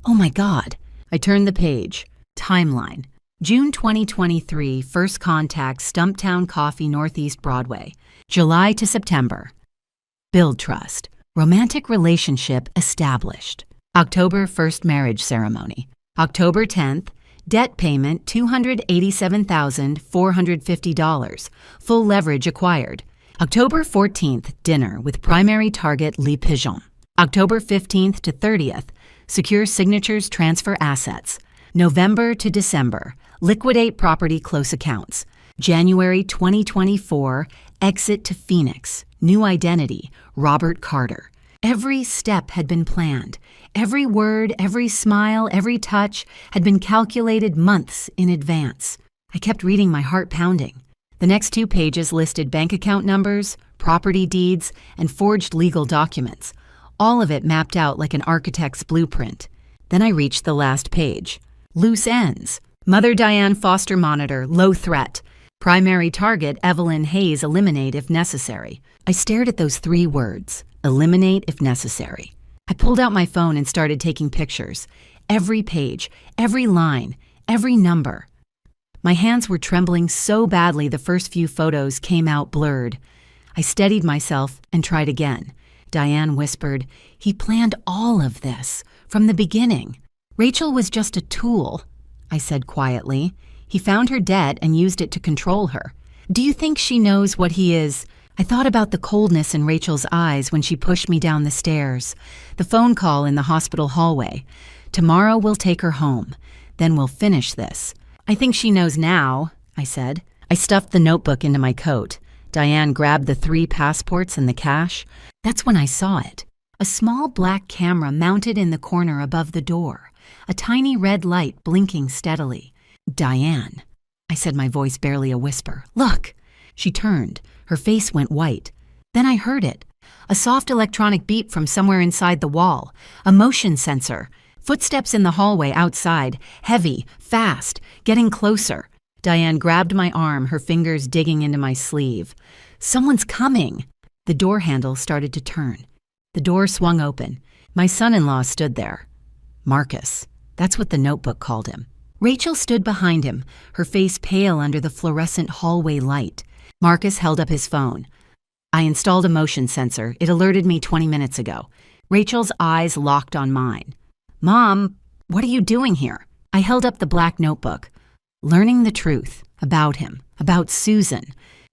Oh my God. I turned the page. Timeline. June 2023, first contact, Stumptown Coffee, Northeast Broadway. July to September. Build trust. Romantic relationship established. October, first marriage ceremony. October 10th, debt payment $287,450. Full leverage acquired. October 14th, dinner with primary target Le Pigeon. October 15th to 30th, secure signatures, transfer assets. November to December, liquidate property, close accounts. January 2024, exit to Phoenix, new identity, Robert Carter. Every step had been planned. Every word, every smile, every touch had been calculated months in advance. I kept reading, my heart pounding. The next 2 pages listed bank account numbers, property deeds, and forged legal documents. All of it mapped out like an architect's blueprint. Then I reached the last page. Loose ends. Mother Diane Foster monitor, low threat. Primary target, Evelyn Hayes, eliminate if necessary. I stared at those 3 words, eliminate if necessary. I pulled out my phone and started taking pictures. Every page, every line, every number. My hands were trembling so badly the first few photos came out blurred. I steadied myself and tried again. Diane whispered, "He planned all of this, from the beginning. Rachel was just a tool," I said quietly. "He found her debt and used it to control her. Do you think she knows what he is?" I thought about the coldness in Rachel's eyes when she pushed me down the stairs, the phone call in the hospital hallway. "Tomorrow we'll take her home. Then we'll finish this." "I think she knows now," I said. I stuffed the notebook into my coat. Diane grabbed the 3 passports and the cash. That's when I saw it. A small black camera mounted in the corner above the door. A tiny red light blinking steadily. "Diane," I said, my voice barely a whisper. "Look." She turned. Her face went white. Then I heard it. A soft electronic beep from somewhere inside the wall. A motion sensor. Footsteps in the hallway outside. Heavy, fast, getting closer. Diane grabbed my arm, her fingers digging into my sleeve. "Someone's coming." The door handle started to turn. The door swung open. My son-in-law stood there. Marcus. That's what the notebook called him. Rachel stood behind him, her face pale under the fluorescent hallway light. Marcus held up his phone. "I installed a motion sensor. It alerted me 20 minutes ago." Rachel's eyes locked on mine. "Mom, what are you doing here?" I held up the black notebook. "Learning the truth about him, about Susan."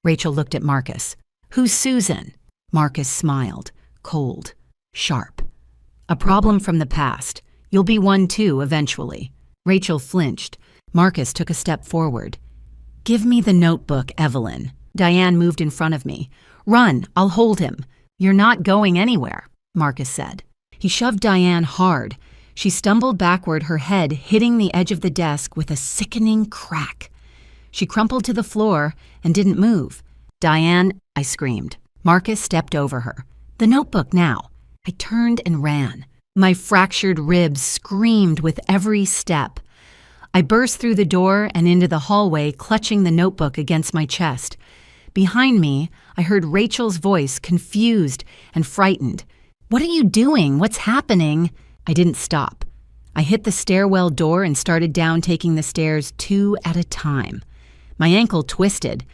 Rachel looked at Marcus. "Who's Susan?" Marcus smiled, cold, sharp. "A problem from the past. You'll be one too, eventually." Rachel flinched. Marcus took a step forward. "Give me the notebook, Evelyn." Diane moved in front of me. "Run, I'll hold him." "You're not going anywhere," Marcus said. He shoved Diane hard. She stumbled backward, her head hitting the edge of the desk with a sickening crack. She crumpled to the floor and didn't move. "Diane," I screamed. Marcus stepped over her. "The notebook now." I turned and ran. My fractured ribs screamed with every step. I burst through the door and into the hallway, clutching the notebook against my chest. Behind me, I heard Rachel's voice, confused and frightened. "What are you doing? What's happening?" I didn't stop. I hit the stairwell door and started down, taking the stairs 2 at a time. My ankle twisted.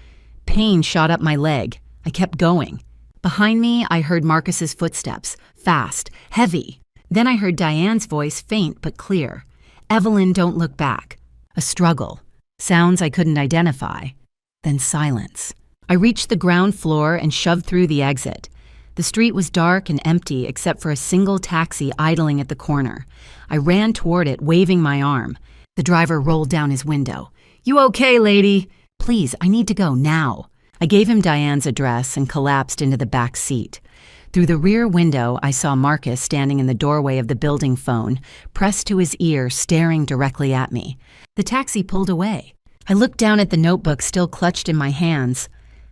Pain shot up my leg. I kept going. Behind me, I heard Marcus's footsteps, fast, heavy. Then I heard Diane's voice, faint but clear. "Evelyn, don't look back." A struggle. Sounds I couldn't identify. Then silence. I reached the ground floor and shoved through the exit. The street was dark and empty except for a single taxi idling at the corner. I ran toward it, waving my arm. The driver rolled down his window. "You okay, lady?" "Please, I need to go now." I gave him Diane's address and collapsed into the back seat. Through the rear window, I saw Marcus standing in the doorway of the building phone, pressed to his ear, staring directly at me. The taxi pulled away. I looked down at the notebook still clutched in my hands.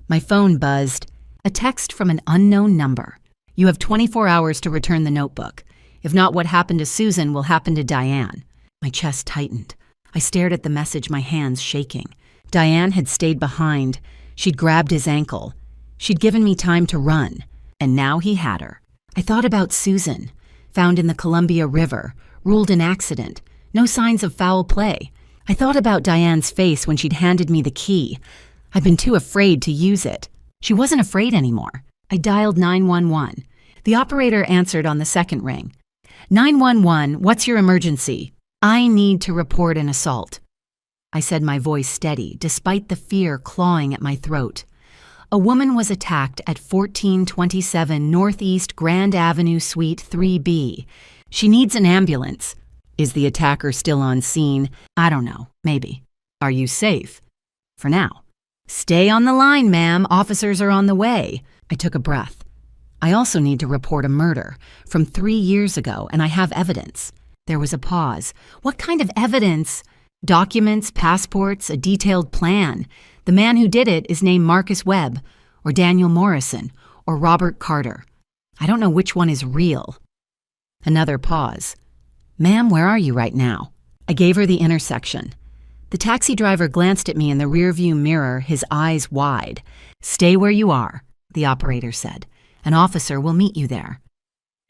My phone buzzed. A text from an unknown number. "You have 24 hours to return the notebook. If not, what happened to Susan will happen to Diane." My chest tightened. I stared at the message, my hands shaking. Diane had stayed behind. She'd grabbed his ankle. She'd given me time to run. And now he had her. I thought about Susan, found in the Columbia River, ruled an accident, no signs of foul play. I thought about Diane's face when she'd handed me the key. I'd been too afraid to use it. She wasn't afraid anymore. I dialed 911. The operator answered on the second ring. 911, what's your emergency? I need to report an assault. I said, my voice steady, despite the fear clawing at my throat. A woman was attacked at 1427 Northeast Grand Avenue, Suite 3B. She needs an ambulance. Is the attacker still on scene? I don't know. Maybe. Are you safe? For now. Stay on the line, ma'am. Officers are on the way. I took a breath. I also need to report a murder from 3 years ago, and I have evidence. There was a pause. What kind of evidence? Documents, passports, a detailed plan. The man who did it is named Marcus Webb, or Daniel Morrison, or Robert Carter. I don't know which one is real." Another pause. "Ma'am, where are you right now?" I gave her the intersection. The taxi driver glanced at me in the rearview mirror, his eyes wide. "Stay where you are," the operator said. "An officer will meet you there."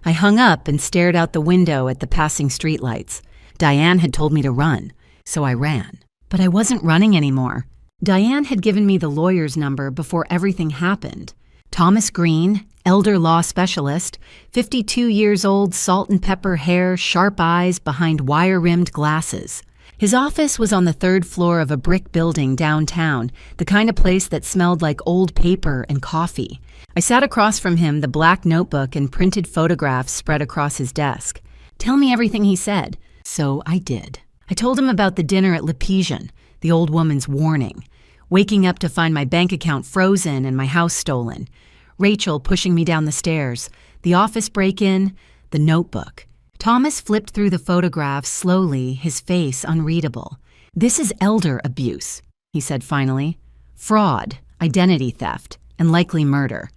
I hung up and stared out the window at the passing streetlights. Diane had told me to run, so I ran. But I wasn't running anymore. Diane had given me the lawyer's number before everything happened. Thomas Green, elder law specialist, 52 years old, salt and pepper hair, sharp eyes behind wire-rimmed glasses. His office was on the 3rd floor of a brick building downtown, the kind of place that smelled like old paper and coffee. I sat across from him, the black notebook and printed photographs spread across his desk. "Tell me everything," he said. So I did. I told him about the dinner at Le Pigeon, the old woman's warning, waking up to find my bank account frozen and my house stolen, Rachel pushing me down the stairs, the office break-in, the notebook. Thomas flipped through the photographs slowly, his face unreadable. "This is elder abuse," he said finally. "Fraud, identity theft, and likely murder."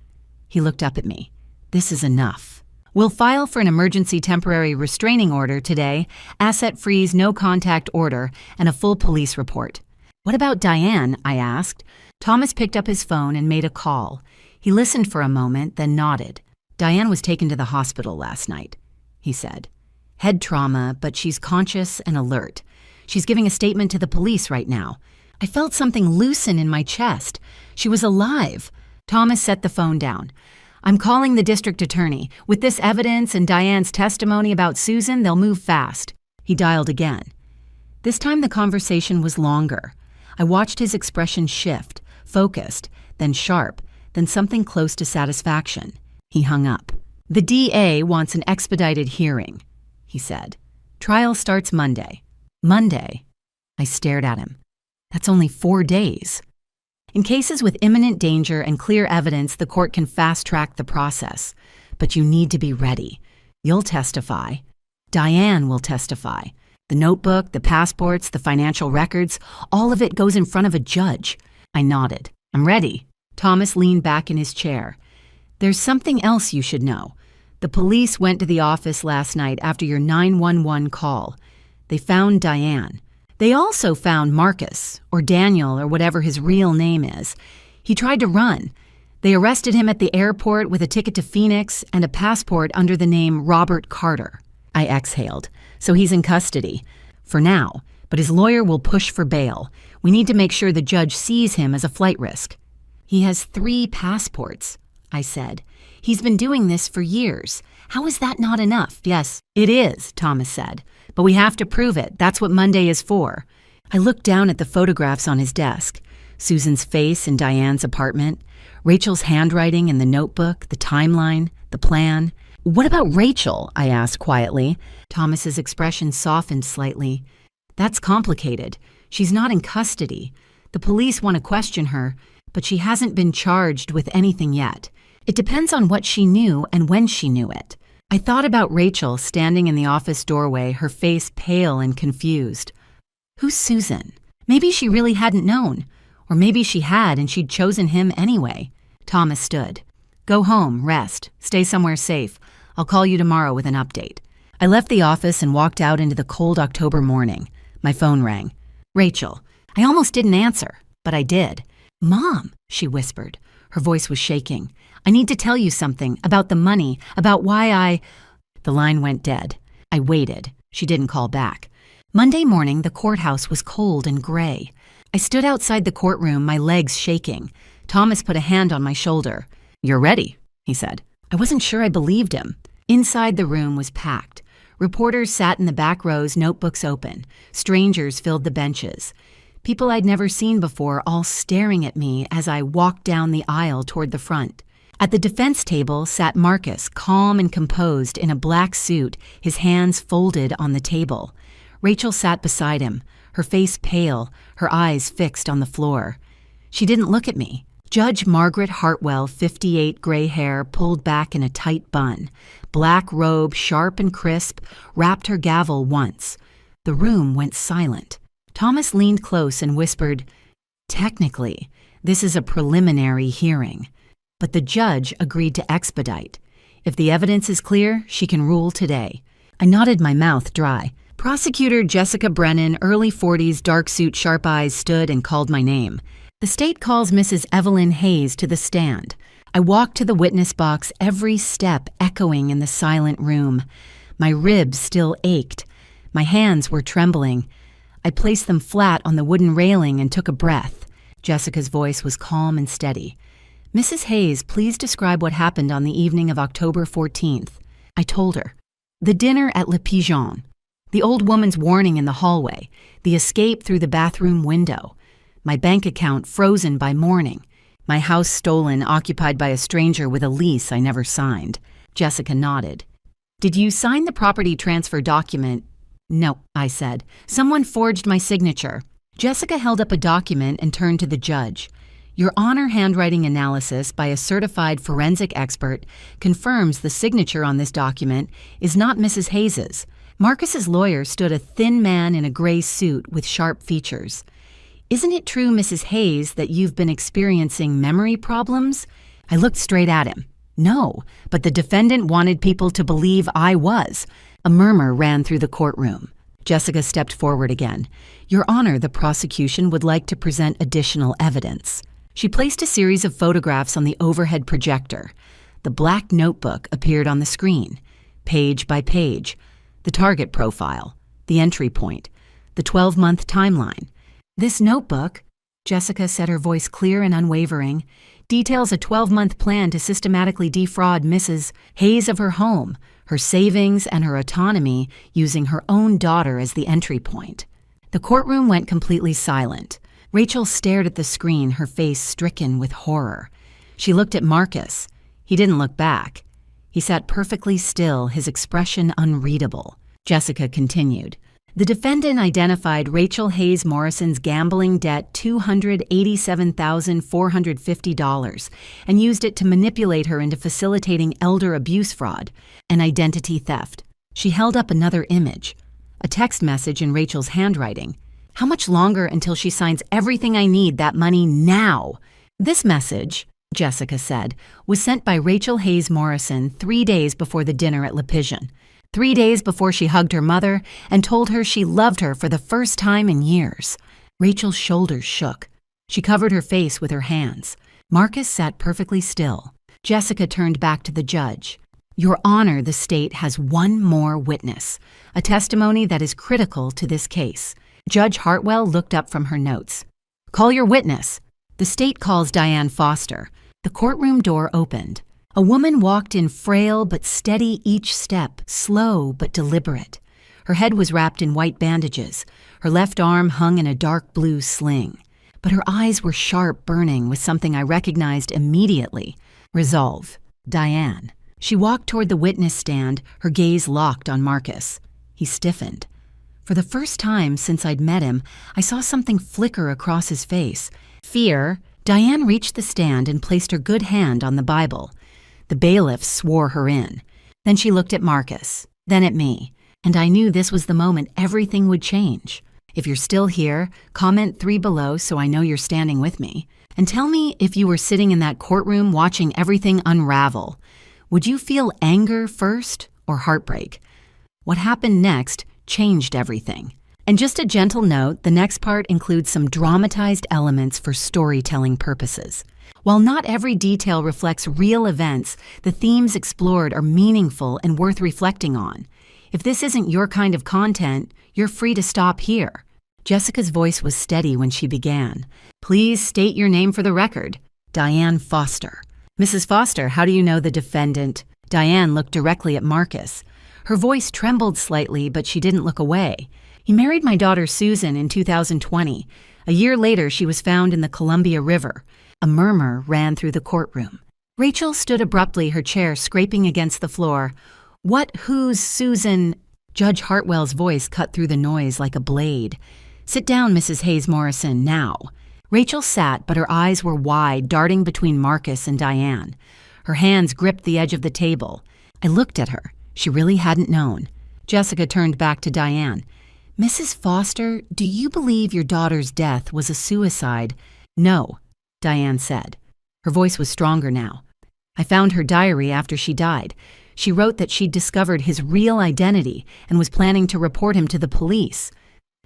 He looked up at me. "This is enough. We'll file for an emergency temporary restraining order today, asset freeze, no contact order, and a full police report." "What about Diane?" I asked. Thomas picked up his phone and made a call. He listened for a moment, then nodded. "Diane was taken to the hospital last night," he said. "Head trauma, but she's conscious and alert. She's giving a statement to the police right now." I felt something loosen in my chest. She was alive. Thomas set the phone down. "I'm calling the district attorney. With this evidence and Diane's testimony about Susan, they'll move fast." He dialed again. This time the conversation was longer. I watched his expression shift, focused, then sharp, then something close to satisfaction. He hung up. "The DA wants an expedited hearing," he said. "Trial starts Monday." Monday? I stared at him. That's only 4 days. In cases with imminent danger and clear evidence, the court can fast-track the process. But you need to be ready. You'll testify. Diane will testify. The notebook, the passports, the financial records, all of it goes in front of a judge. I nodded. "I'm ready." Thomas leaned back in his chair. "There's something else you should know. The police went to the office last night after your 911 call. They found Diane. They also found Marcus, or Daniel, or whatever his real name is. He tried to run. They arrested him at the airport with a ticket to Phoenix and a passport under the name Robert Carter." I exhaled. "So he's in custody. For now. But his lawyer will push for bail. We need to make sure the judge sees him as a flight risk." "He has 3 passports," I said. "He's been doing this for years. How is that not enough?" "Yes, it is," Thomas said. "But we have to prove it. That's what Monday is for." I looked down at the photographs on his desk. Susan's face in Diane's apartment, Rachel's handwriting in the notebook, the timeline, the plan. "What about Rachel?" I asked quietly. Thomas's expression softened slightly. "That's complicated. She's not in custody. The police want to question her, but she hasn't been charged with anything yet. It depends on what she knew and when she knew it." I thought about Rachel standing in the office doorway, her face pale and confused. Who's Susan? Maybe she really hadn't known. Or maybe she had and she'd chosen him anyway. Thomas stood. "Go home, rest, stay somewhere safe. I'll call you tomorrow with an update." I left the office and walked out into the cold October morning. My phone rang. Rachel. I almost didn't answer, but I did. "Mom," she whispered. Her voice was shaking. "I need to tell you something about the money, about why I—" The line went dead. I waited. She didn't call back. Monday morning, the courthouse was cold and gray. I stood outside the courtroom, my legs shaking. Thomas put a hand on my shoulder. "You're ready," he said. I wasn't sure I believed him. Inside the room was packed. Reporters sat in the back rows, notebooks open. Strangers filled the benches. People I'd never seen before, all staring at me as I walked down the aisle toward the front. At the defense table sat Marcus, calm and composed in a black suit, his hands folded on the table. Rachel sat beside him, her face pale, her eyes fixed on the floor. She didn't look at me. Judge Margaret Hartwell, 58, gray hair, pulled back in a tight bun. Black robe, sharp and crisp, rapped her gavel once. The room went silent. Thomas leaned close and whispered, "Technically, this is a preliminary hearing." but the judge agreed to expedite. If the evidence is clear, she can rule today. I nodded, my mouth dry. Prosecutor Jessica Brennan, early 40s, dark suit, sharp eyes, stood and called my name. The state calls Mrs. Evelyn Hayes to the stand. I walked to the witness box, every step echoing in the silent room. My ribs still ached. My hands were trembling. I placed them flat on the wooden railing and took a breath. Jessica's voice was calm and steady. Mrs. Hayes, please describe what happened on the evening of October 14th. I told her. The dinner at Le Pigeon. The old woman's warning in the hallway. The escape through the bathroom window. My bank account frozen by morning. My house stolen, occupied by a stranger with a lease I never signed. Jessica nodded. Did you sign the property transfer document? No, I said. Someone forged my signature. Jessica held up a document and turned to the judge. Your Honor, handwriting analysis by a certified forensic expert confirms the signature on this document is not Mrs. Hayes's. Marcus's lawyer stood a thin man in a gray suit with sharp features. Isn't it true, Mrs. Hayes, that you've been experiencing memory problems? I looked straight at him. No, but the defendant wanted people to believe I was. A murmur ran through the courtroom. Jessica stepped forward again. Your Honor, the prosecution would like to present additional evidence. She placed a series of photographs on the overhead projector. The black notebook appeared on the screen, page by page. The target profile, the entry point, the 12-month timeline. This notebook, Jessica said, her voice clear and unwavering, details a 12-month plan to systematically defraud Mrs. Hayes of her home, her savings, and her autonomy, using her own daughter as the entry point. The courtroom went completely silent. Rachel stared at the screen, her face stricken with horror. She looked at Marcus. He didn't look back. He sat perfectly still, his expression unreadable. Jessica continued. The defendant identified Rachel Hayes Morrison's gambling debt $287,450 and used it to manipulate her into facilitating elder abuse fraud and identity theft. She held up another image, a text message in Rachel's handwriting. How much longer until she signs everything I need, that money now? This message, Jessica said, was sent by Rachel Hayes Morrison 3 days before the dinner at Le Pigeon, 3 days before she hugged her mother and told her she loved her for the first time in years. Rachel's shoulders shook. She covered her face with her hands. Marcus sat perfectly still. Jessica turned back to the judge. Your Honor, the state has one more witness, a testimony that is critical to this case. Judge Hartwell looked up from her notes. Call your witness. The state calls Diane Foster. The courtroom door opened. A woman walked in, frail but steady each step, slow but deliberate. Her head was wrapped in white bandages. Her left arm hung in a dark blue sling. But her eyes were sharp, burning with something I recognized immediately. Resolve. Diane. She walked toward the witness stand, her gaze locked on Marcus. He stiffened. For the first time since I'd met him, I saw something flicker across his face. Fear. Diane reached the stand and placed her good hand on the Bible. The bailiff swore her in. Then she looked at Marcus, then at me, and I knew this was the moment everything would change. If you're still here, comment 3 below so I know you're standing with me. And tell me if you were sitting in that courtroom watching everything unravel. Would you feel anger first or heartbreak? What happened next changed everything. And just a gentle note, the next part includes some dramatized elements for storytelling purposes. While not every detail reflects real events, the themes explored are meaningful and worth reflecting on. If this isn't your kind of content, you're free to stop here. Jessica's voice was steady when she began. Please state your name for the record. Diane Foster. Mrs. Foster, how do you know the defendant? Diane looked directly at Marcus. Her voice trembled slightly, but she didn't look away. He married my daughter Susan in 2020. A year later, she was found in the Columbia River. A murmur ran through the courtroom. Rachel stood abruptly, her chair scraping against the floor. Who's Susan? Judge Hartwell's voice cut through the noise like a blade. Sit down, Mrs. Hayes Morrison, now. Rachel sat, but her eyes were wide, darting between Marcus and Diane. Her hands gripped the edge of the table. I looked at her. She really hadn't known. Jessica turned back to Diane. Mrs. Foster, do you believe your daughter's death was a suicide? No, Diane said. Her voice was stronger now. I found her diary after she died. She wrote that she'd discovered his real identity and was planning to report him to the police.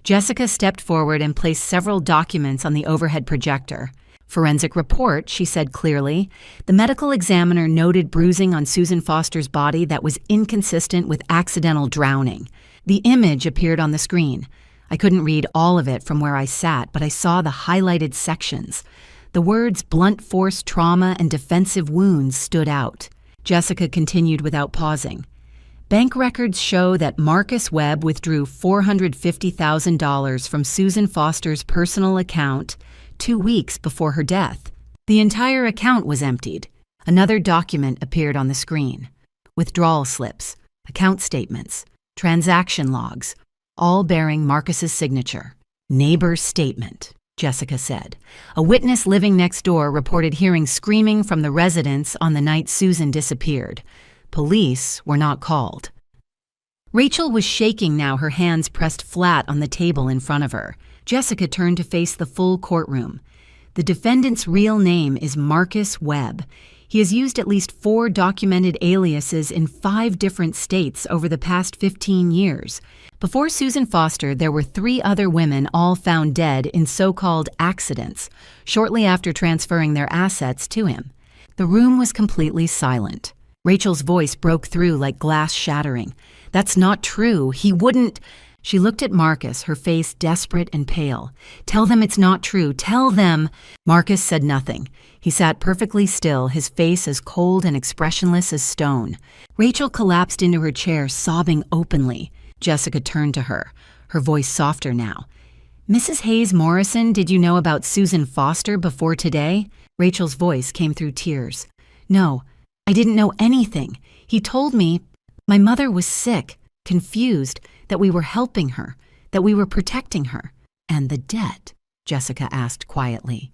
Jessica stepped forward and placed several documents on the overhead projector. Forensic report, she said clearly. The medical examiner noted bruising on Susan Foster's body that was inconsistent with accidental drowning. The image appeared on the screen. I couldn't read all of it from where I sat, but I saw the highlighted sections. The words blunt force trauma and defensive wounds stood out. Jessica continued without pausing. Bank records show that Marcus Webb withdrew $450,000 from Susan Foster's personal account 2 weeks before her death. The entire account was emptied. Another document appeared on the screen. Withdrawal slips, account statements, transaction logs, all bearing Marcus's signature. Neighbor's statement, Jessica said. A witness living next door reported hearing screaming from the residence on the night Susan disappeared. Police were not called. Rachel was shaking now, her hands pressed flat on the table in front of her. Jessica turned to face the full courtroom. The defendant's real name is Marcus Webb. He has used at least 4 documented aliases in 5 different states over the past 15 years. Before Susan Foster, there were 3 other women all found dead in so-called accidents, shortly after transferring their assets to him. The room was completely silent. Rachel's voice broke through like glass shattering. "That's not true. He wouldn't—" She looked at Marcus, her face desperate and pale. "Tell them it's not true. Tell them." Marcus said nothing. He sat perfectly still, his face as cold and expressionless as stone. Rachel collapsed into her chair, sobbing openly. Jessica turned to her, her voice softer now. "Mrs. Hayes Morrison, did you know about Susan Foster before today?" Rachel's voice came through tears. "No, I didn't know anything. He told me my mother was sick, confused, that we were helping her, that we were protecting her." "And the debt?" Jessica asked quietly.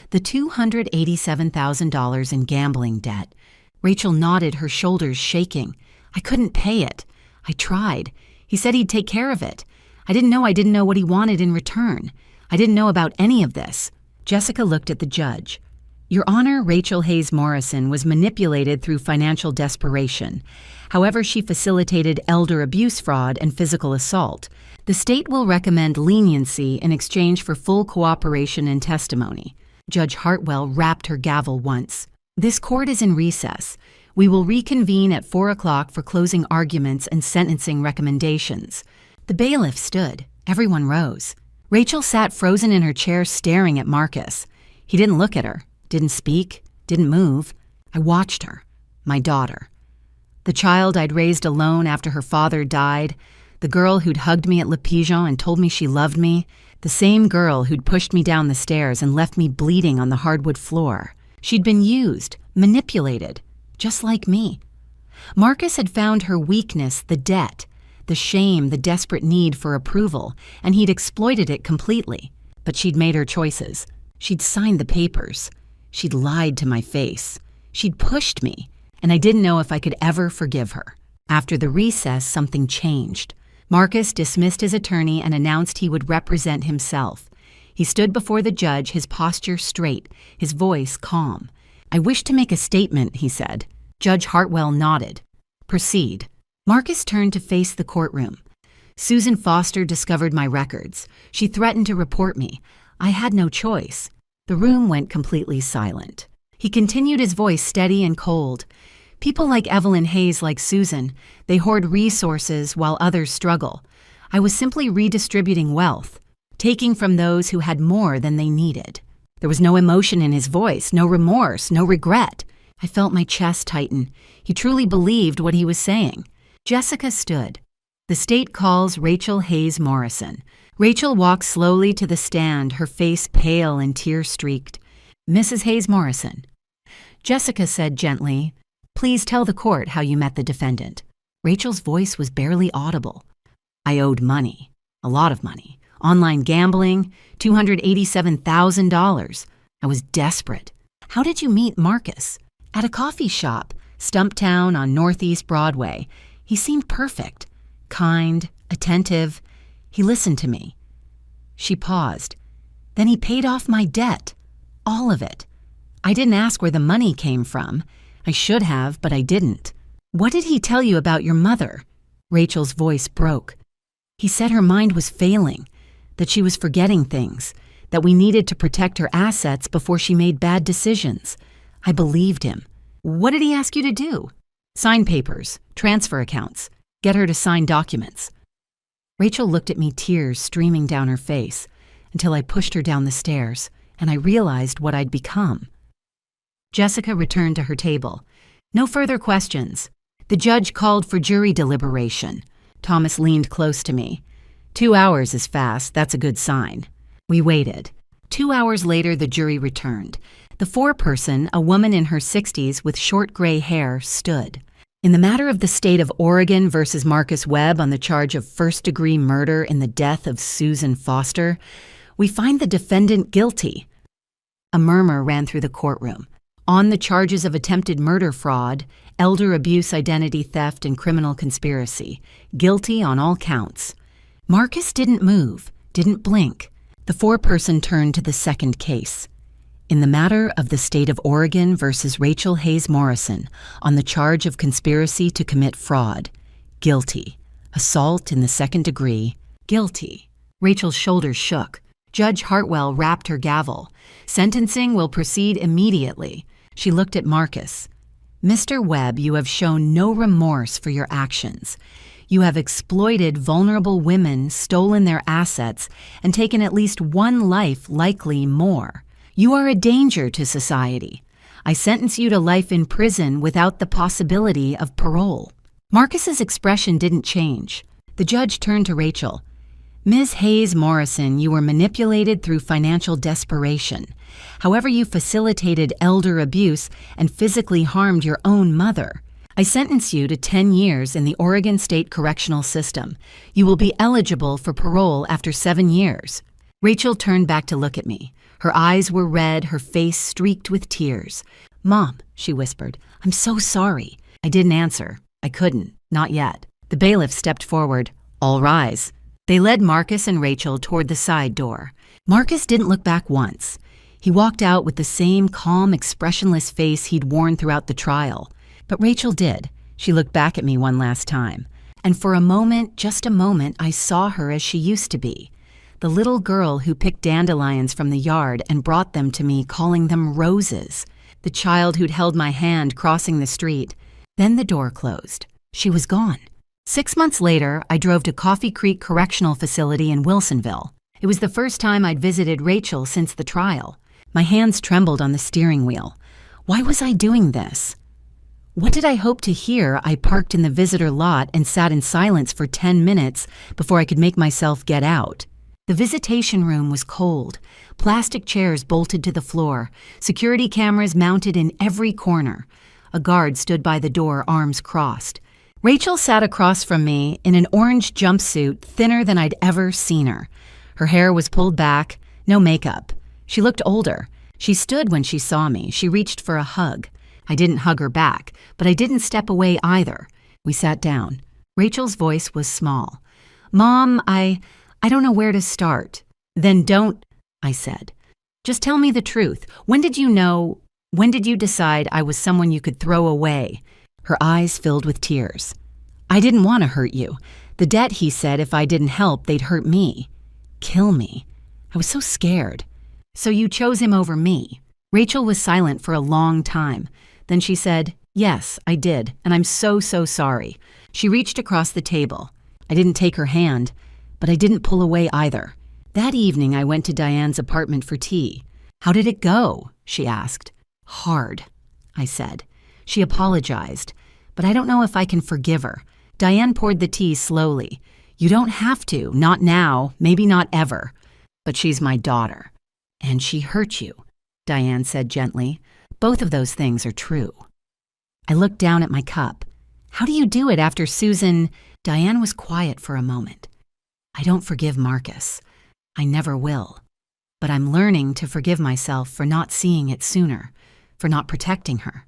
"The $287,000 in gambling debt." Rachel nodded, her shoulders shaking. "I couldn't pay it. I tried. He said he'd take care of it. I didn't know what he wanted in return. I didn't know about any of this." Jessica looked at the judge. "Your Honor, Rachel Hayes Morrison was manipulated through financial desperation. However, she facilitated elder abuse fraud and physical assault. The state will recommend leniency in exchange for full cooperation and testimony." Judge Hartwell rapped her gavel once. "This court is in recess. We will reconvene at 4 o'clock for closing arguments and sentencing recommendations." The bailiff stood. Everyone rose. Rachel sat frozen in her chair staring at Marcus. He didn't look at her. Didn't speak, didn't move. I watched her, my daughter. The child I'd raised alone after her father died, the girl who'd hugged me at Le Pigeon and told me she loved me, the same girl who'd pushed me down the stairs and left me bleeding on the hardwood floor. She'd been used, manipulated, just like me. Marcus had found her weakness, the debt, the shame, the desperate need for approval, and he'd exploited it completely. But she'd made her choices. She'd signed the papers. She'd lied to my face. She'd pushed me, and I didn't know if I could ever forgive her. After the recess, something changed. Marcus dismissed his attorney and announced he would represent himself. He stood before the judge, his posture straight, his voice calm. "I wish to make a statement," he said. Judge Hartwell nodded. "Proceed." Marcus turned to face the courtroom. "Susan Foster discovered my records. She threatened to report me. I had no choice." The room went completely silent. He continued, his voice steady and cold. "People like Evelyn Hayes, like Susan, they hoard resources while others struggle. I was simply redistributing wealth, taking from those who had more than they needed." There was no emotion in his voice, no remorse, no regret. I felt my chest tighten. He truly believed what he was saying. Jessica stood. "The state calls Rachel Hayes Morrison." Rachel walked slowly to the stand, her face pale and tear-streaked. "Mrs. Hayes Morrison." Jessica said gently, "Please tell the court how you met the defendant." Rachel's voice was barely audible. "I owed money, a lot of money. Online gambling, $287,000. I was desperate." "How did you meet Marcus?" "At a coffee shop, Stumptown on Northeast Broadway. He seemed perfect, kind, attentive. He listened to me." She paused. "Then he paid off my debt. All of it. I didn't ask where the money came from. I should have, but I didn't. What did he tell you about your mother? Rachel's voice broke. He said her mind was failing, that she was forgetting things, that we needed to protect her assets before she made bad decisions. I believed him. What did he ask you to do? Sign papers, transfer accounts, get her to sign documents. Rachel looked at me, tears streaming down her face, until I pushed her down the stairs, and I realized what I'd become. Jessica returned to her table. No further questions. The judge called for jury deliberation. Thomas leaned close to me. 2 hours is fast, that's a good sign. We waited. 2 hours later, the jury returned. The foreperson, a woman in her 60s with short gray hair, stood. In the matter of the state of Oregon versus Marcus Webb on the charge of first-degree murder in the death of Susan Foster, we find the defendant guilty. A murmur ran through the courtroom. On the charges of attempted murder fraud, elder abuse, identity theft, and criminal conspiracy. Guilty on all counts. Marcus didn't move, didn't blink. The foreperson turned to the second case. In the matter of the state of Oregon versus Rachel Hayes Morrison on the charge of conspiracy to commit fraud. Guilty. Assault in the second degree. Guilty. Rachel's shoulders shook. Judge Hartwell rapped her gavel. Sentencing will proceed immediately. She looked at Marcus. Mr. Webb, you have shown no remorse for your actions. You have exploited vulnerable women, stolen their assets, and taken at least one life, likely more. You are a danger to society. I sentence you to life in prison without the possibility of parole. Marcus's expression didn't change. The judge turned to Rachel. Ms. Hayes Morrison, you were manipulated through financial desperation. However, you facilitated elder abuse and physically harmed your own mother. I sentence you to 10 years in the Oregon State Correctional System. You will be eligible for parole after 7 years. Rachel turned back to look at me. Her eyes were red, her face streaked with tears. Mom, she whispered, I'm so sorry. I didn't answer. I couldn't. Not yet. The bailiff stepped forward. All rise. They led Marcus and Rachel toward the side door. Marcus didn't look back once. He walked out with the same calm, expressionless face he'd worn throughout the trial. But Rachel did. She looked back at me one last time. And for a moment, just a moment, I saw her as she used to be. The little girl who picked dandelions from the yard and brought them to me, calling them roses. The child who'd held my hand crossing the street. Then the door closed. She was gone. 6 months later, I drove to Coffee Creek Correctional Facility in Wilsonville. It was the first time I'd visited Rachel since the trial. My hands trembled on the steering wheel. Why was I doing this? What did I hope to hear? I parked in the visitor lot and sat in silence for 10 minutes before I could make myself get out. The visitation room was cold. Plastic chairs bolted to the floor. Security cameras mounted in every corner. A guard stood by the door, arms crossed. Rachel sat across from me in an orange jumpsuit, thinner than I'd ever seen her. Her hair was pulled back, no makeup. She looked older. She stood when she saw me. She reached for a hug. I didn't hug her back, but I didn't step away either. We sat down. Rachel's voice was small. Mom, I don't know where to start. Then don't, I said. Just tell me the truth. When did you know? When did you decide I was someone you could throw away? Her eyes filled with tears. I didn't want to hurt you. The debt, he said, if I didn't help, they'd hurt me. Kill me. I was so scared. So you chose him over me. Rachel was silent for a long time. Then she said, yes, I did, and I'm so sorry. She reached across the table. I didn't take her hand, but I didn't pull away either. That evening, I went to Diane's apartment for tea. How did it go? She asked. Hard, I said. She apologized, but I don't know if I can forgive her. Diane poured the tea slowly. You don't have to, not now, maybe not ever. But she's my daughter. And she hurt you, Diane said gently. Both of those things are true. I looked down at my cup. How do you do it after Susan? Diane was quiet for a moment. I don't forgive Marcus. I never will. But I'm learning to forgive myself for not seeing it sooner, for not protecting her.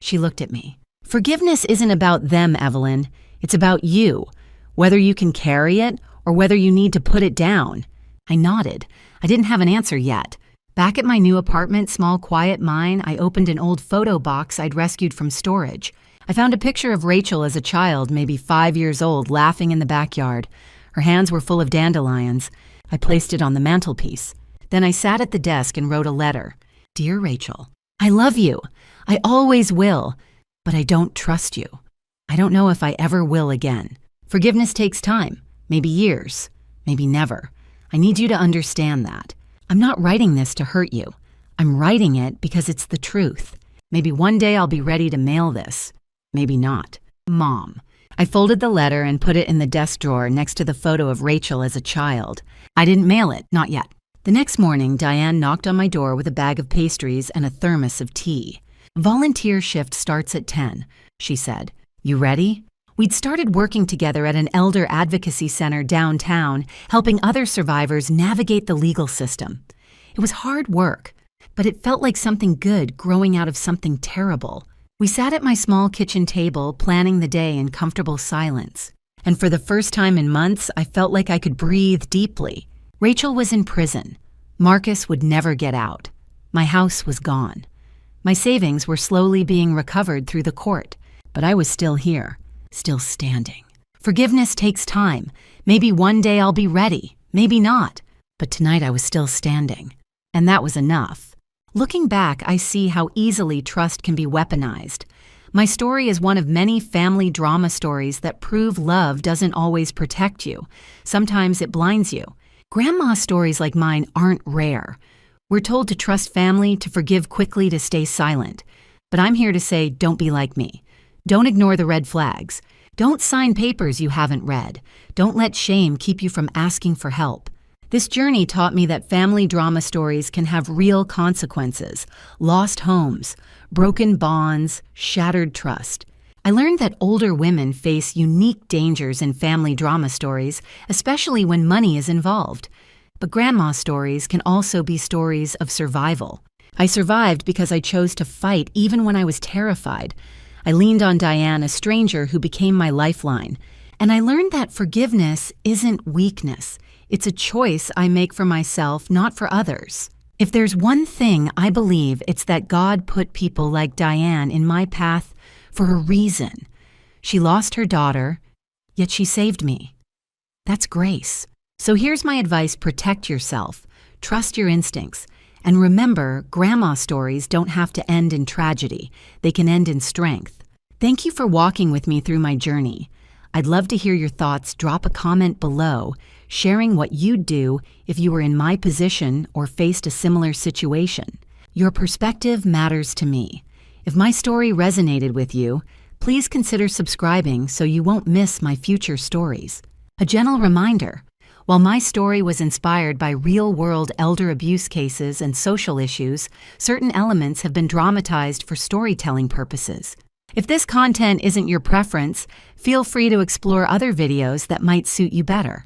She looked at me. Forgiveness isn't about them, Evelyn. It's about you, whether you can carry it or whether you need to put it down. I nodded. I didn't have an answer yet. Back at my new apartment, small quiet mine, I opened an old photo box I'd rescued from storage. I found a picture of Rachel as a child, maybe 5 years old, laughing in the backyard. Her hands were full of dandelions. I placed it on the mantelpiece. Then I sat at the desk and wrote a letter. Dear Rachel, I love you. I always will, but I don't trust you. I don't know if I ever will again. Forgiveness takes time, maybe years, maybe never. I need you to understand that. I'm not writing this to hurt you. I'm writing it because it's the truth. Maybe one day I'll be ready to mail this. Maybe not. Mom. I folded the letter and put it in the desk drawer next to the photo of Rachel as a child. I didn't mail it, not yet. The next morning, Diane knocked on my door with a bag of pastries and a thermos of tea. Volunteer shift starts at 10, she said. You ready? We'd started working together at an elder advocacy center downtown, helping other survivors navigate the legal system. It was hard work, but it felt like something good growing out of something terrible. We sat at my small kitchen table, planning the day in comfortable silence. And for the first time in months, I felt like I could breathe deeply. Rachel was in prison. Marcus would never get out. My house was gone. My savings were slowly being recovered through the court, but I was still here, still standing. Forgiveness takes time. Maybe one day I'll be ready, maybe not. But tonight I was still standing. And that was enough. Looking back, I see how easily trust can be weaponized. My story is one of many family drama stories that prove love doesn't always protect you. Sometimes it blinds you. Grandma stories like mine aren't rare. We're told to trust family, to forgive quickly, to stay silent. But I'm here to say, don't be like me. Don't ignore the red flags. Don't sign papers you haven't read. Don't let shame keep you from asking for help. This journey taught me that family drama stories can have real consequences: lost homes, broken bonds, shattered trust. I learned that older women face unique dangers in family drama stories, especially when money is involved. But grandma stories can also be stories of survival. I survived because I chose to fight even when I was terrified. I leaned on Diane, a stranger who became my lifeline. And I learned that forgiveness isn't weakness. It's a choice I make for myself, not for others. If there's one thing I believe, it's that God put people like Diane in my path for a reason. She lost her daughter, yet she saved me. That's grace. So here's my advice: protect yourself, trust your instincts, and remember, grandma stories don't have to end in tragedy. They can end in strength. Thank you for walking with me through my journey. I'd love to hear your thoughts. Drop a comment below, sharing what you'd do if you were in my position or faced a similar situation. Your perspective matters to me. If my story resonated with you, please consider subscribing so you won't miss my future stories. A gentle reminder: while my story was inspired by real-world elder abuse cases and social issues, certain elements have been dramatized for storytelling purposes. If this content isn't your preference, feel free to explore other videos that might suit you better.